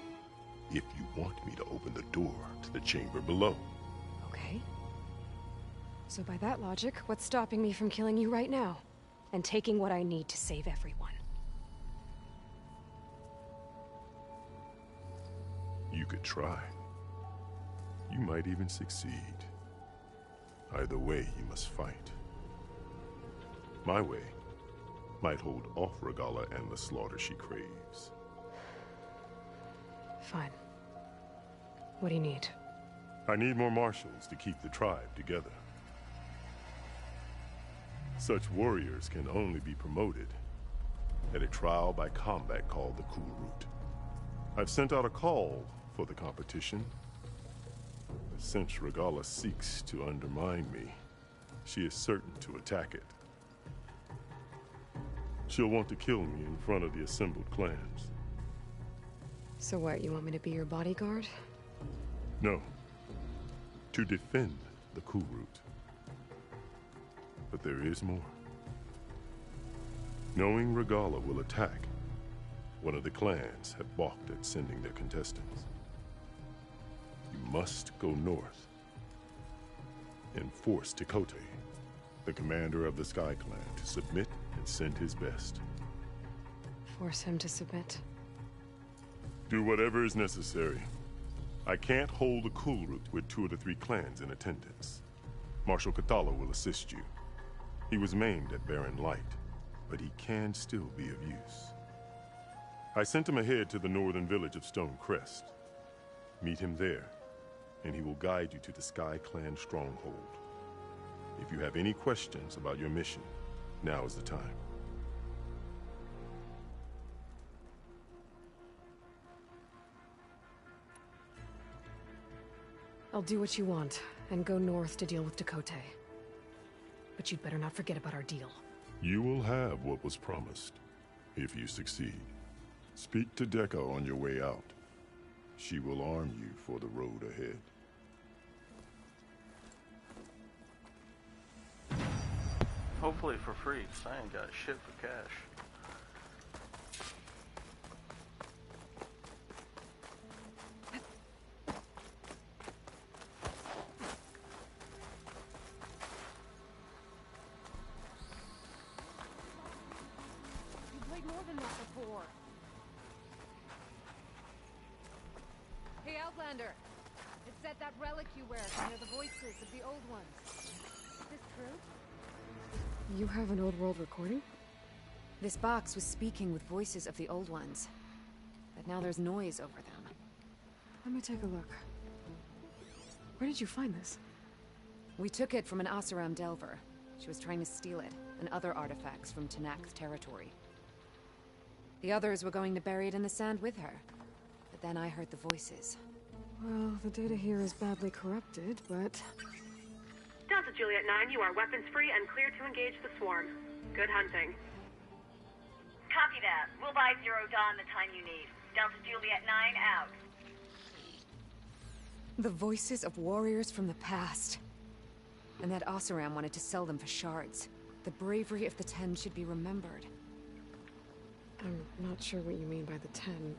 if you want me to open the door to the chamber below. Okay. So by that logic, what's stopping me from killing you right now? And taking what I need to save everyone? You could try. You might even succeed. Either way, you must fight. My way might hold off Regalla and the slaughter she craves. Fine. What do you need? I need more marshals to keep the tribe together. Such warriors can only be promoted at a trial by combat called the Cool Route. I've sent out a call for the competition. Since Regalla seeks to undermine me, she is certain to attack it. She'll want to kill me in front of the assembled clans. So what, you want me to be your bodyguard? No. To defend the Cool Route. But there is more. Knowing Regalla will attack, one of the clans had balked at sending their contestants. You must go north. and force Tekote, the commander of the Sky Clan, to submit and send his best. Force him to submit. Do whatever is necessary. I can't hold a Kulrut with 2 of the 3 clans in attendance. Marshal Cathala will assist you. He was maimed at Barren Light, but he can still be of use. I sent him ahead to the northern village of Stone Crest. Meet him there, and he will guide you to the Sky Clan stronghold. If you have any questions about your mission, now is the time. I'll do what you want, and go north to deal with Tekote. But you'd better not forget about our deal. You will have what was promised, if you succeed. Speak to Dekka on your way out. She will arm you for the road ahead. Hopefully for free, 'cause I ain't got shit for cash. You played more than that before. Hey, Outlander. It said that relic you wear can hear the voices of the old ones. Is this true? You have an old world recording? This box was speaking with voices of the old ones. But now there's noise over them. Let me take a look. Where did you find this? We took it from an Oseram Delver. She was trying to steal it, and other artifacts from Tenakth's territory. The others were going to bury it in the sand with her. But then I heard the voices. Well, the data here is badly corrupted, but... Delta Juliet 9, you are weapons free and clear to engage the swarm. Good hunting. Copy that. We'll buy Zero Dawn the time you need. Delta Juliet 9 out. The voices of warriors from the past. And that Oseram wanted to sell them for shards. The bravery of the Ten should be remembered. I'm not sure what you mean by the Ten.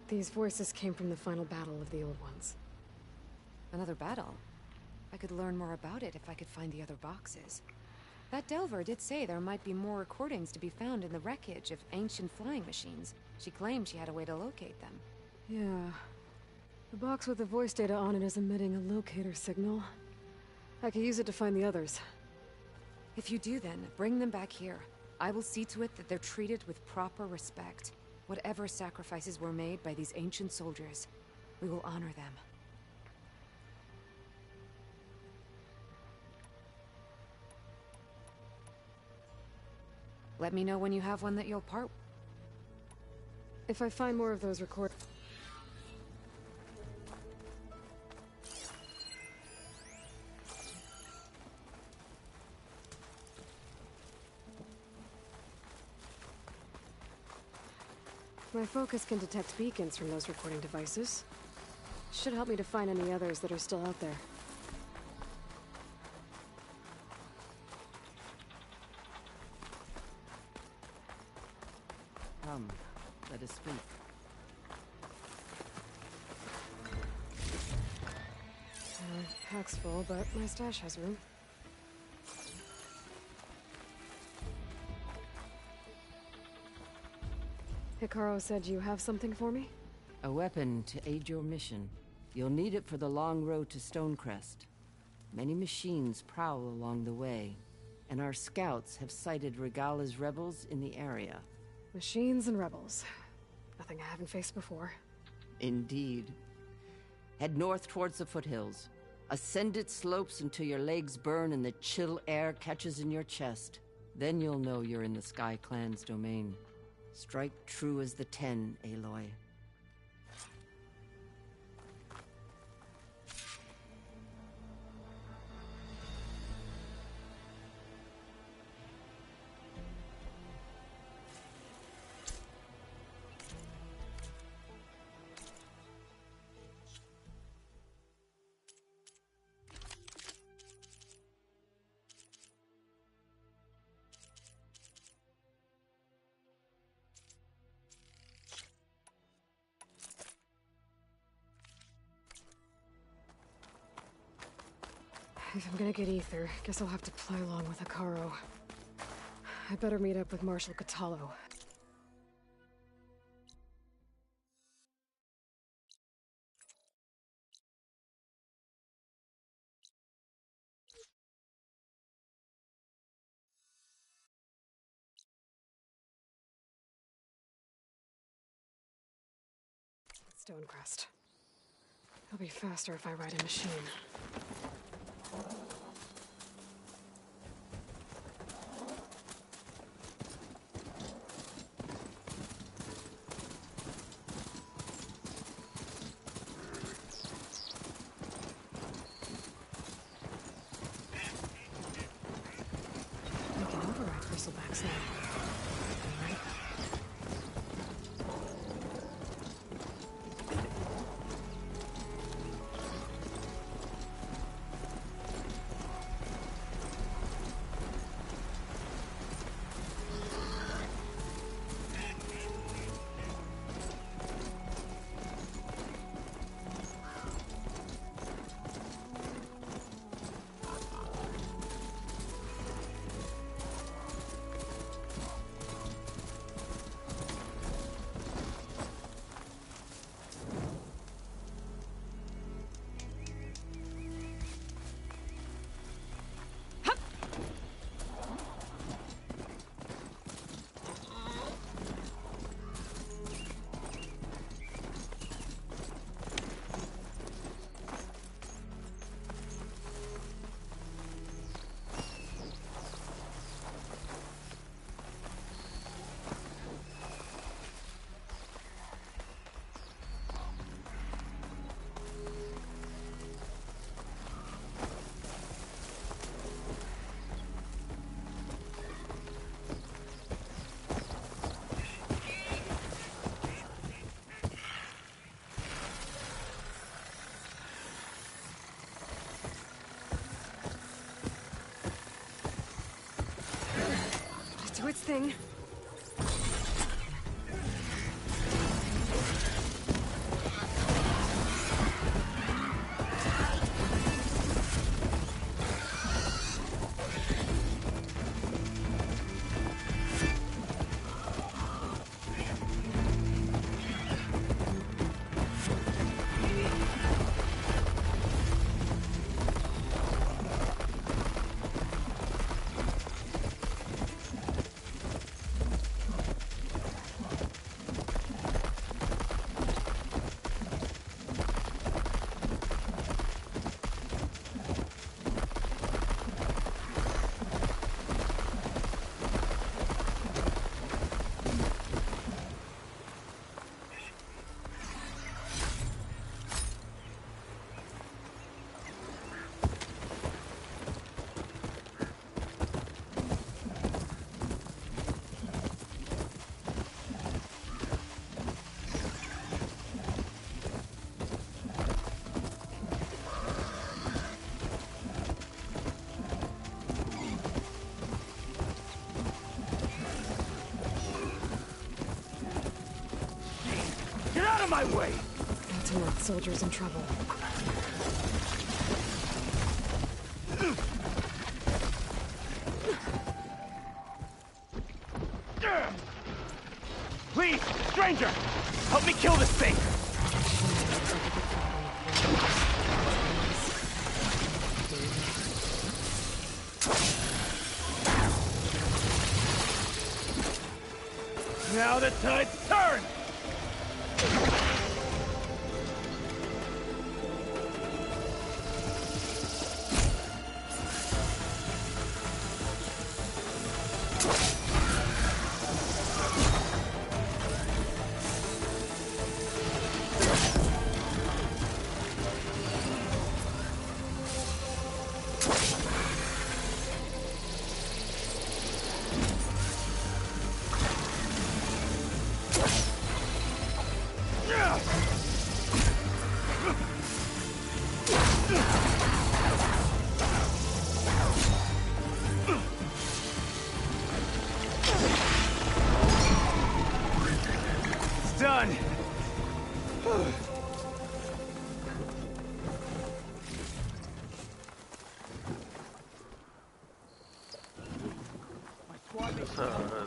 These voices came from the final battle of the Old Ones. Another battle? I could learn more about it if I could find the other boxes. That Delver did say there might be more recordings to be found in the wreckage of ancient flying machines. She claimed she had a way to locate them. Yeah. The box with the voice data on it is emitting a locator signal. I could use it to find the others. If you do then, bring them back here. I will see to it that they're treated with proper respect. Whatever sacrifices were made by these ancient soldiers, we will honor them. Let me know when you have one that you'll part. If I find more of those recordings... My focus can detect beacons from those recording devices. Should help me to find any others that are still out there. Come, let us speak. Pack's full, but my stash has room. Hikaru said you have something for me? A weapon to aid your mission. You'll need it for the long road to Stonecrest. Many machines prowl along the way, and our scouts have sighted Regala's rebels in the area. Machines and rebels. Nothing I haven't faced before. Indeed. Head north towards the foothills. Ascend its slopes until your legs burn and the chill air catches in your chest. Then you'll know you're in the Sky Clan's domain. Strike true as the Ten, Aloy. If I'm gonna get Ether, guess I'll have to play along with Hikaru. I better meet up with Marshal Catallo. Stonecrest. It'll be faster if I ride a machine. I can override bristlebacks now. Right? Do its thing. Get out of my way! Anti-North soldiers in trouble. Please, stranger! Help me kill this thing! Now the tide's turned!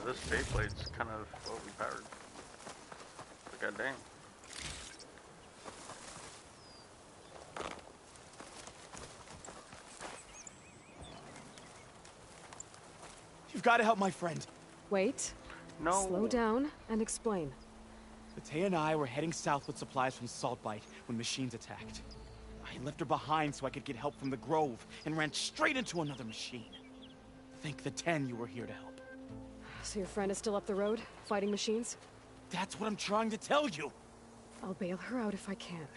This faceplate's kind of overpowered. But goddamn. You've got to help my friend. Wait. No. Slow down and explain. Mattea and I were heading south with supplies from Saltbite when machines attacked. I left her behind so I could get help from the Grove and ran straight into another machine. Thank the 10 you were here to help. So your friend is still up the road, fighting machines? That's what I'm trying to tell you. I'll bail her out if I can.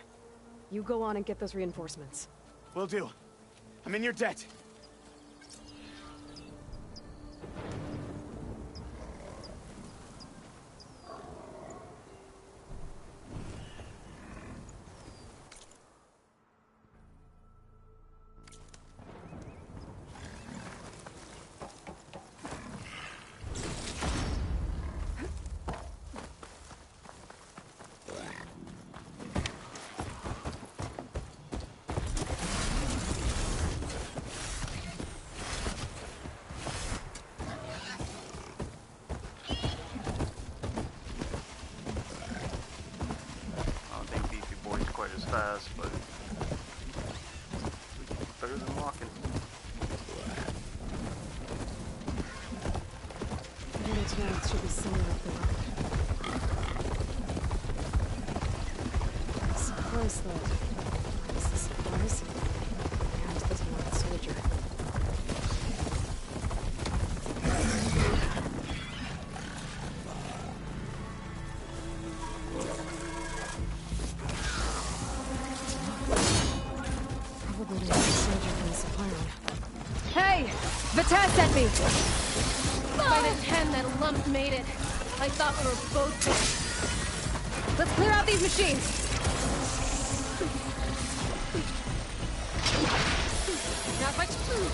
You go on and get those reinforcements. Will do. I'm in your debt. Fast, but better than walking. The village now should be somewhere up the road. Supplies though. Minus the supplies. And this one soldier. Hey! Vita sent me! By the 10 that lump made it. I thought we were both dead. Let's clear out these machines! Not much food.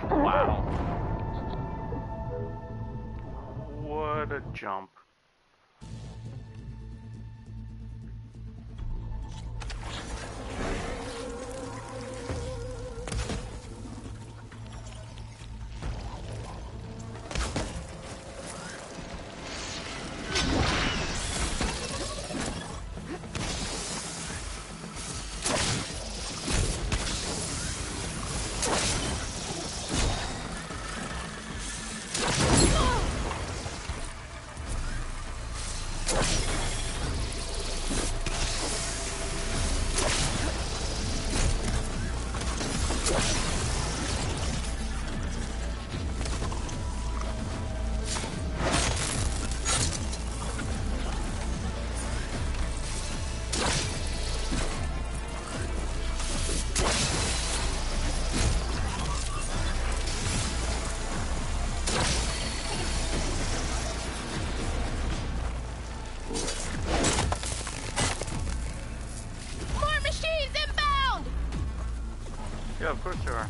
Wow. What a jump. Yeah, of course there are.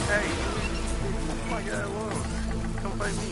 Hey, leave my guy alone. Come fight me.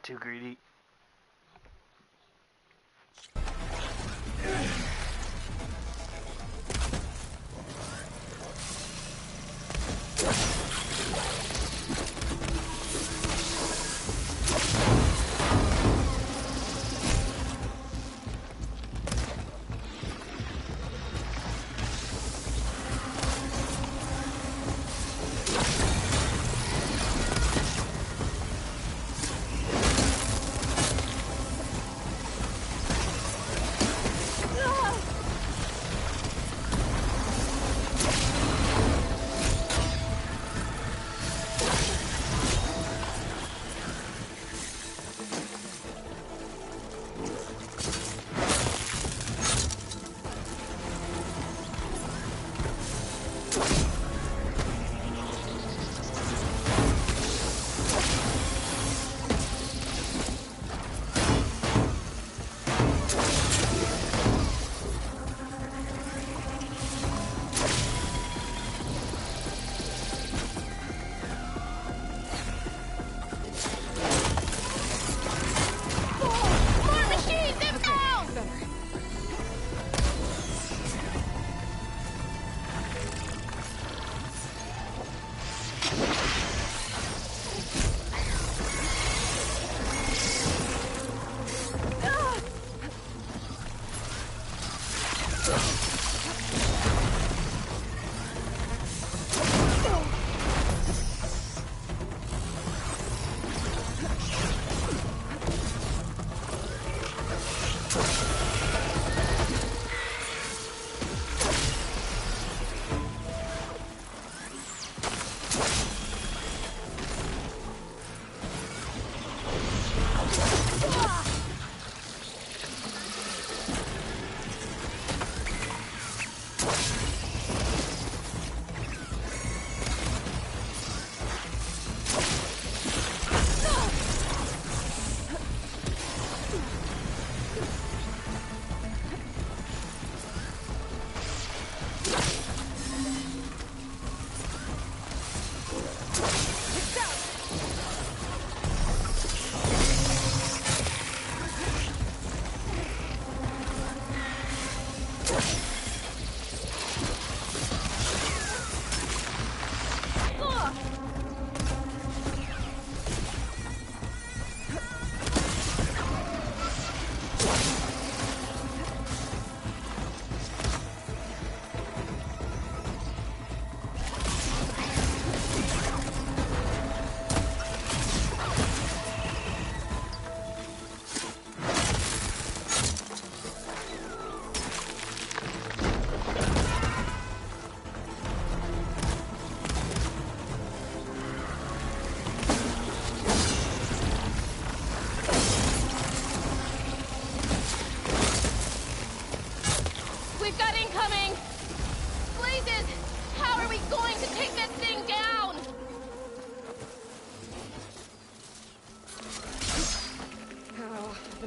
too greedy.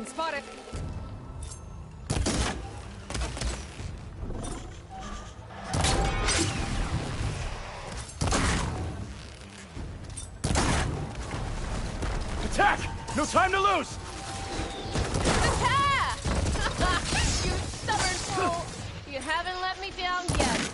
Spotted. Attack! No time to lose! Attack! You stubborn fool! You haven't let me down yet.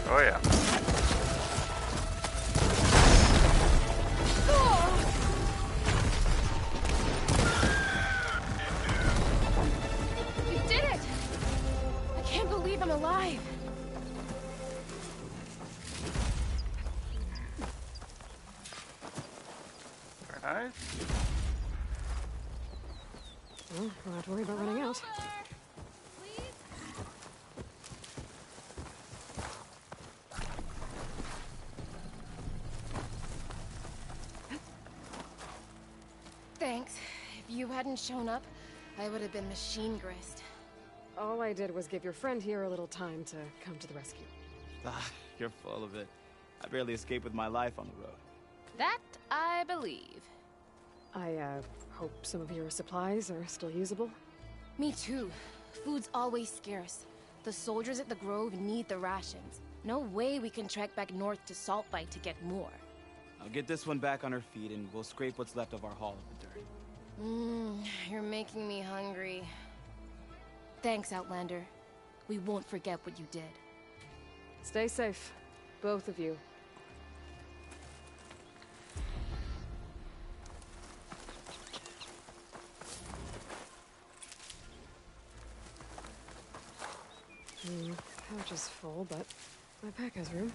Oh yeah. alive! Very nice. Well, don't have to worry about running out. Thanks. If you hadn't shown up, I would have been machine grist. All I did was give your friend here a little time to come to the rescue. Ah, you're full of it. I barely escaped with my life on the road. That I believe. I, hope some of your supplies are still usable. Me too. Food's always scarce. The soldiers at the Grove need the rations. No way we can trek back north to Saltbite to get more. I'll get this one back on her feet and we'll scrape what's left of our haul of the dirt. You're making me hungry. Thanks, Outlander. We won't forget what you did. Stay safe, both of you. Pouch is full, but my pack has room.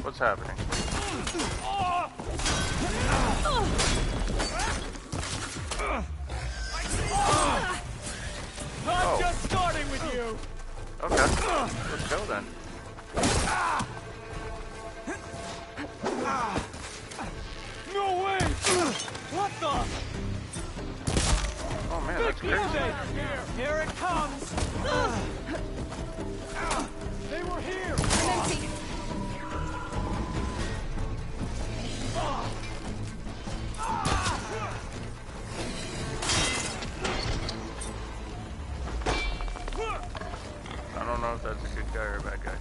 What's happening? I'm just starting with you. Okay, let's go then. No way! What the? Oh man, that's crazy. Here it comes. They were here. Empty. I don't know if that's a good guy or a bad guy.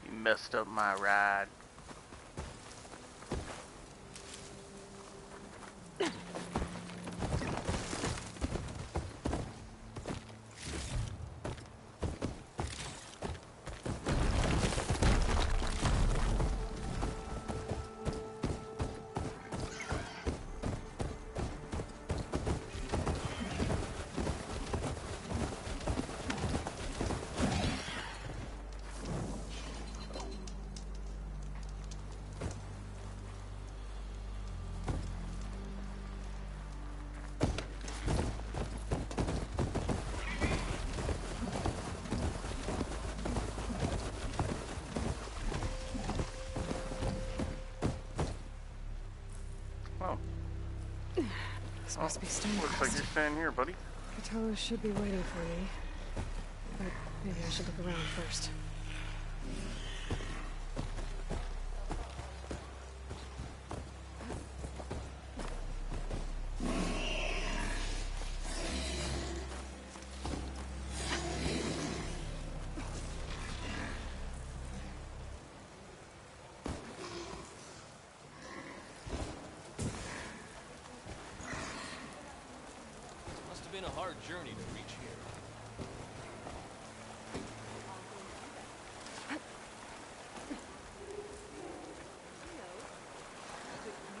You messed up my ride. supposed to be stone Looks like you're staying here, buddy. Cthulhu should be waiting for me. But maybe I should look around first. Must have been a hard journey to reach here.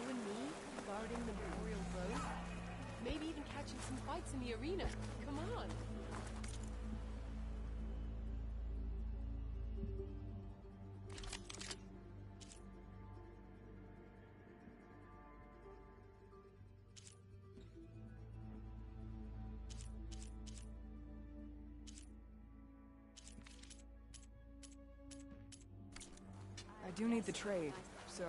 You and me guarding the Memorial Road? Maybe even catching some fights in the arena. Come on. I do need the trade, so...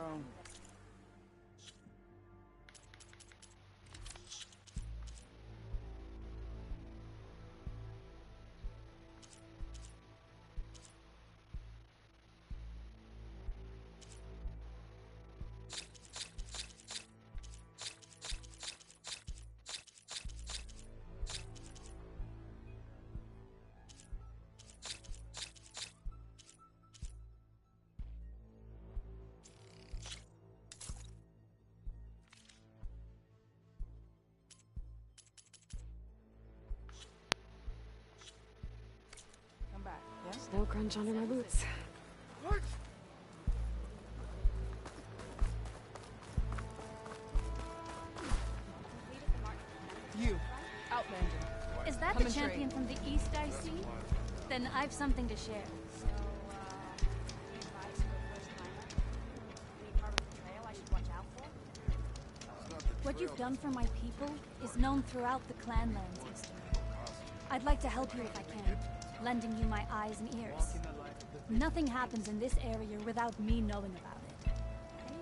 Come back, yeah? Snow crunch under my boots. You, Outlander. Is that Come the and champion trade. from the east I see? Then I've something to share. What you've done for my people is known throughout the clanlands, Easter. I'd like to help you if I can, lending you my eyes and ears. Nothing happens in this area without me knowing about it.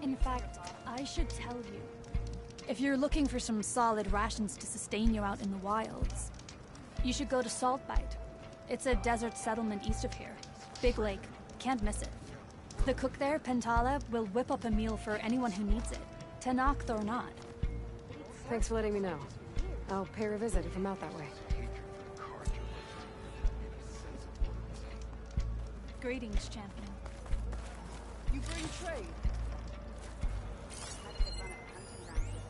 In fact, I should tell you. If you're looking for some solid rations to sustain you out in the wilds, you should go to Saltbite. It's a desert settlement east of here. Big lake. Can't miss it. The cook there, Pentala, will whip up a meal for anyone who needs it. Tenakth or not. Thanks for letting me know. I'll pay her a visit if I'm out that way. Greetings, champion. You bring trade.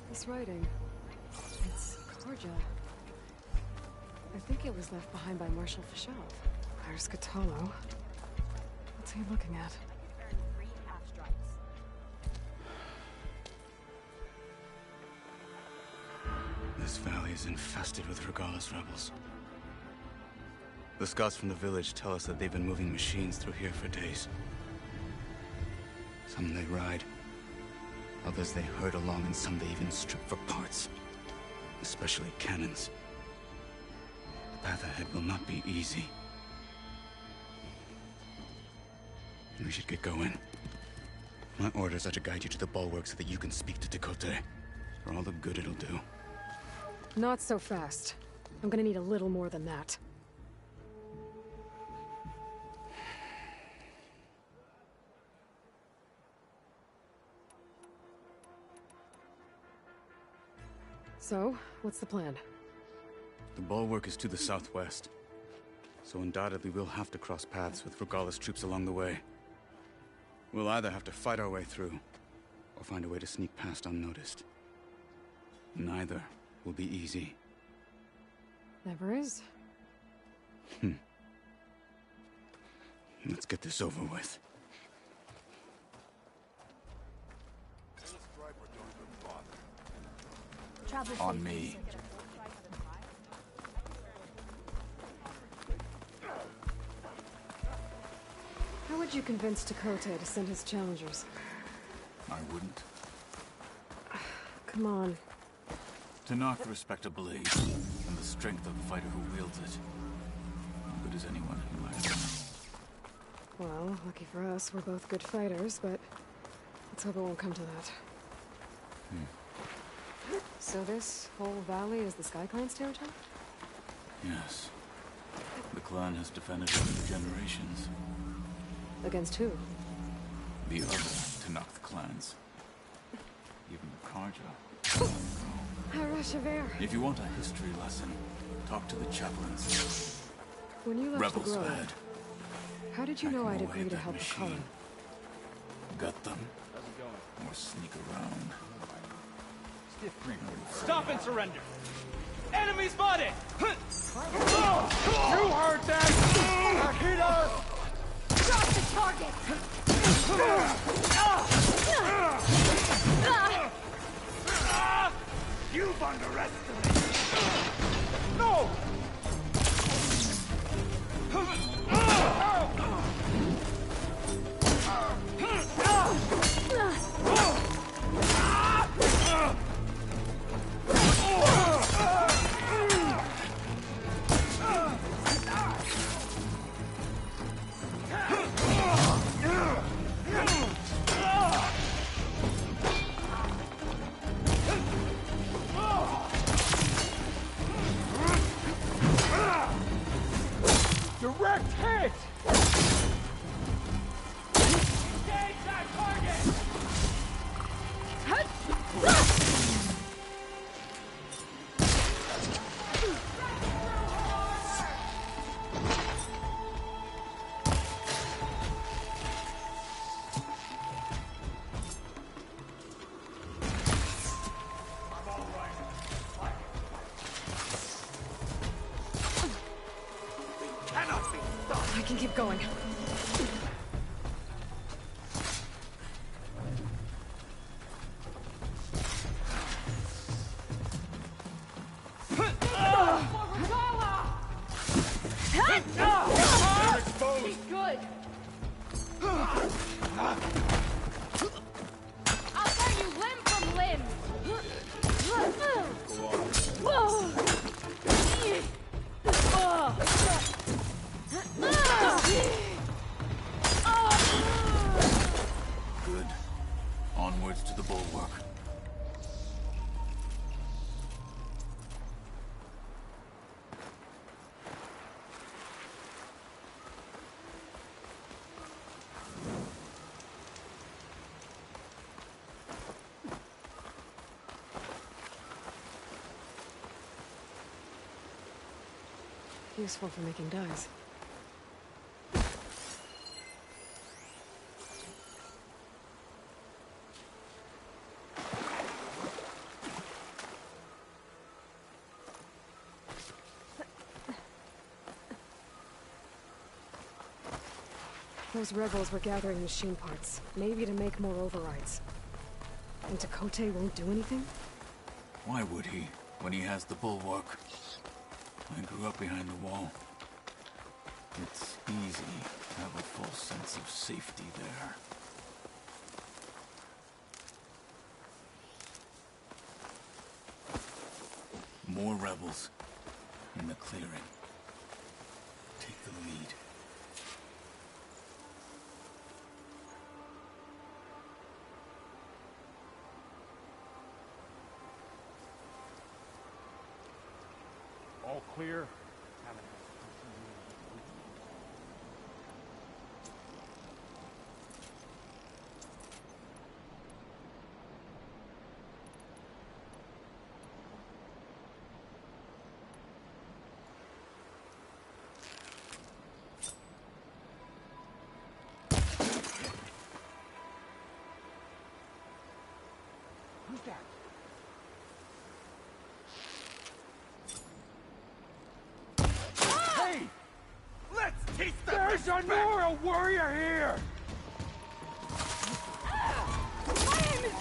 This writing. It's Karja. I think it was left behind by Marshal Fischel. There's Cthulhu. What's he looking at? This valley is infested with Regalla's rebels. The scouts from the village tell us that they've been moving machines through here for days. Some they ride, others they herd along, and some they even strip for parts. Especially cannons. The path ahead will not be easy. We should get going. My orders are to guide you to the bulwark so that you can speak to Tekote. For all the good it'll do. Not so fast. I'm gonna need a little more than that. So, what's the plan? The bulwark is to the southwest. So undoubtedly we'll have to cross paths with Regalla's troops along the way. We'll either have to fight our way through, or find a way to sneak past unnoticed. Neither will be easy. Never is. Let's get this over with. Travel On safely, me. soldier. How would you convince Tekote to send his challengers? I wouldn't. Come on. To knock the respect a blade, and the strength of the fighter who wields it. Good as anyone who lies. Well, lucky for us, we're both good fighters, but let's hope it won't come to that. So this whole valley is the Sky Clan's territory? Yes. The clan has defended it for generations. Against who? The other Tenakth clans. Even the Karja. A rush of air. If you want a history lesson, talk to the chaplains. When you left Rebels the Grove, fled. how did you know I'd agree to help the machine. colony? Gut them. Or sneak around. Stop and surrender! Enemy spotted! You heard that! Akita! Drop the target! You've underestimated! No! Direct hit! Engage that target! I can keep going. He's good. I'll tear you limb from limb. Good. Onwards to the bulwark. Useful for making dyes. Those rebels were gathering machine parts, maybe to make more overrides. And Tekote won't do anything? Why would he, when he has the bulwark? I grew up behind the wall. It's easy to have a full sense of safety there. More rebels in the clearing. Take the lead. All clear. Who's that? Hey! Let's teach them. There's a Nora warrior here! My aim is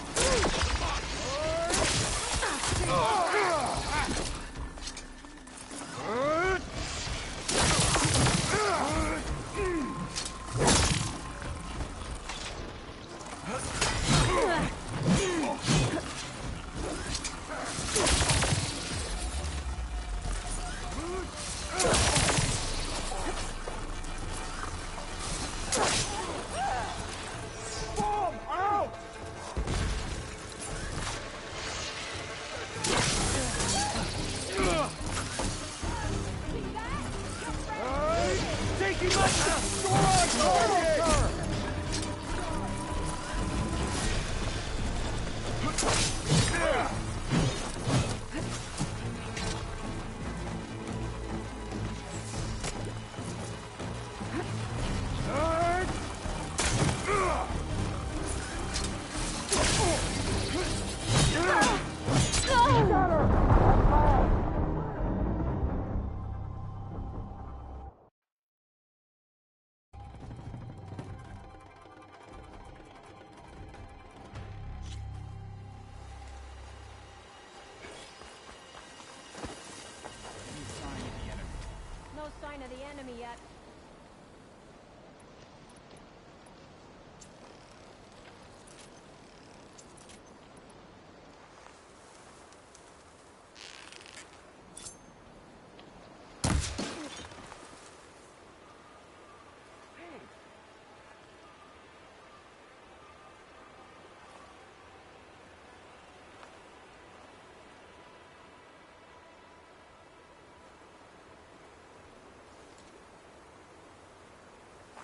Bomb out! No sign of the enemy yet.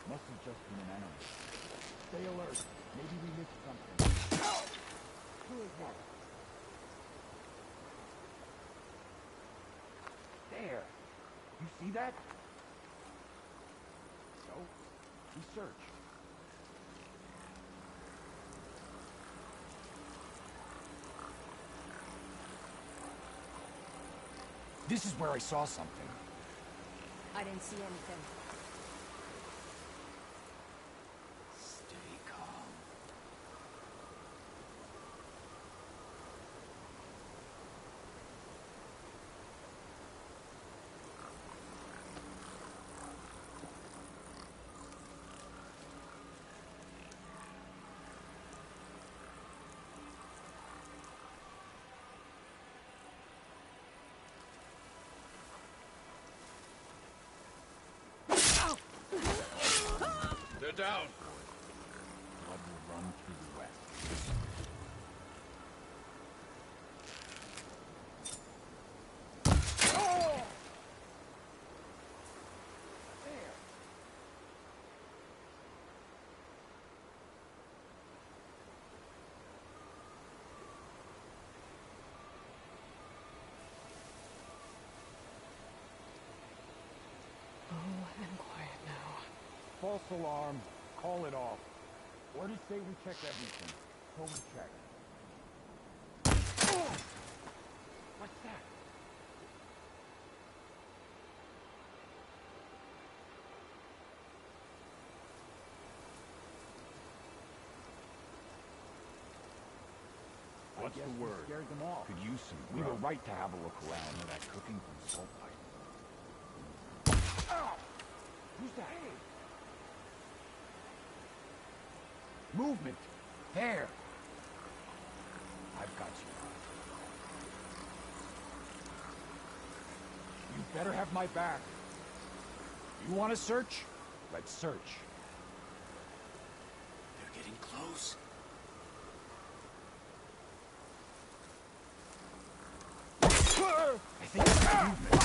Must have just been an enemy. Stay alert. Maybe we missed something. Who is that? There. You see that? So, we search. This is where I saw something. I didn't see anything. Stay calm. They're down. Blood will run through the west. Oh! There. Oh, and quiet now. False alarm. Call it off. Orders say we check everything. So we check. Oh! What's that? What's the word? Scared them off. Could use some We were grub. right to have a look around at that cooking from salt pipe. Ow! Who's that? Movement! There! I've got you. You better have my back. You want to search? Let's search. They're getting close. I think it's movement.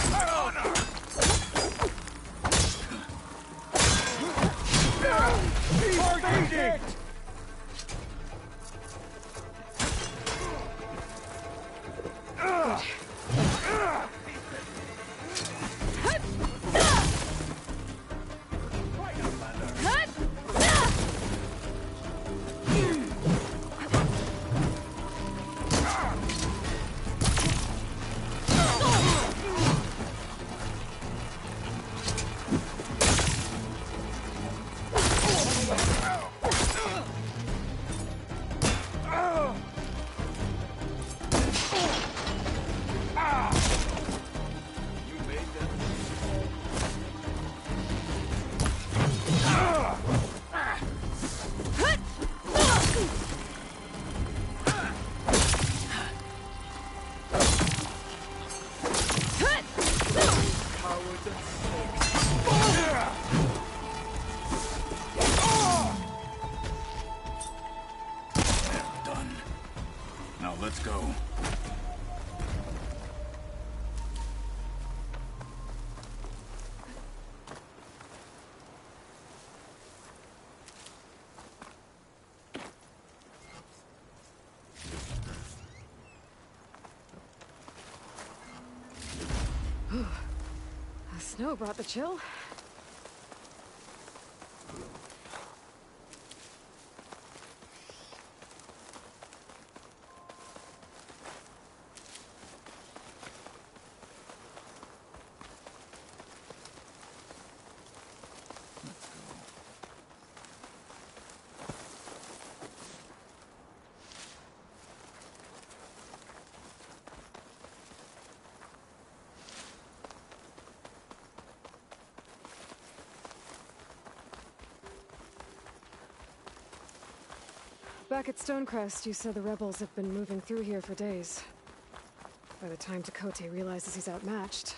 Target! snow brought the chill. Back at Stonecrest, you said the rebels have been moving through here for days. By the time Tekote realizes he's outmatched,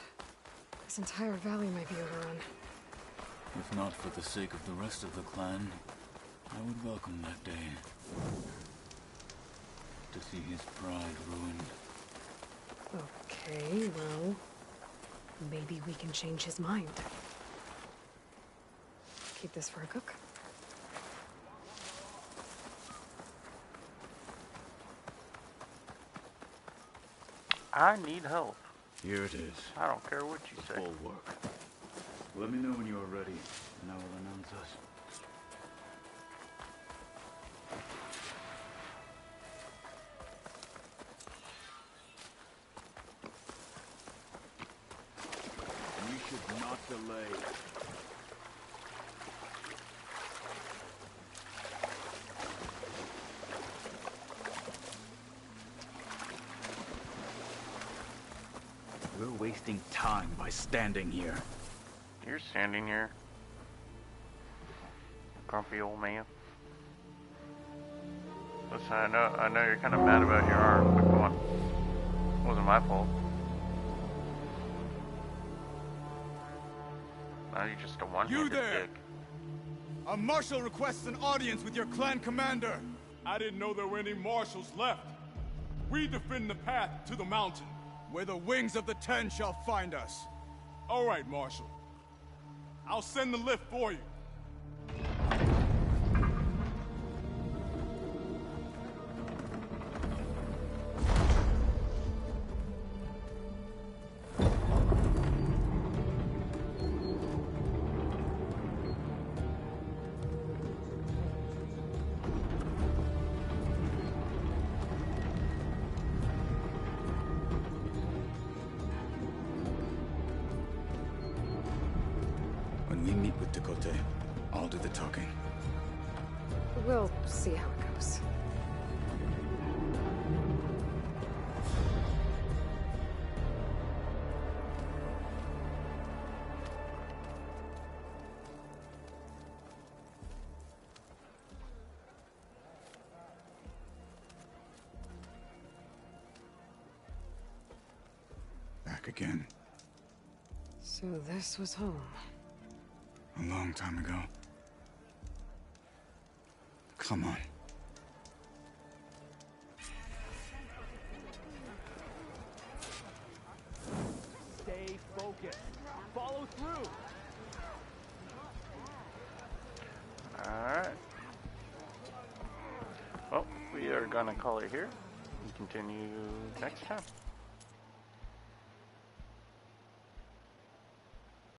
this entire valley might be overrun. If not for the sake of the rest of the clan, I would welcome that day. To see his pride ruined. Okay, well, maybe we can change his mind. Keep this for a cook. I need help. Here it is. I don't care what you say. Bulwark. Let me know when you are ready, and I will announce us. You should not delay. We're wasting time by standing here. You're standing here, grumpy old man. Listen, I know you're kind of mad about your arm, but come on. It wasn't my fault. Now you're just a one-handed dick. A marshal requests an audience with your clan commander. I didn't know there were any marshals left. We defend the path to the mountain, where the wings of the Ten shall find us. All right, Marshal. I'll send the lift for you. When we meet with Tekote, I'll do the talking. We'll see how it goes. Back again. So this was home. A long time ago. Come on. Stay focused. Follow through. Alright. Well, we are gonna call it here and continue next time.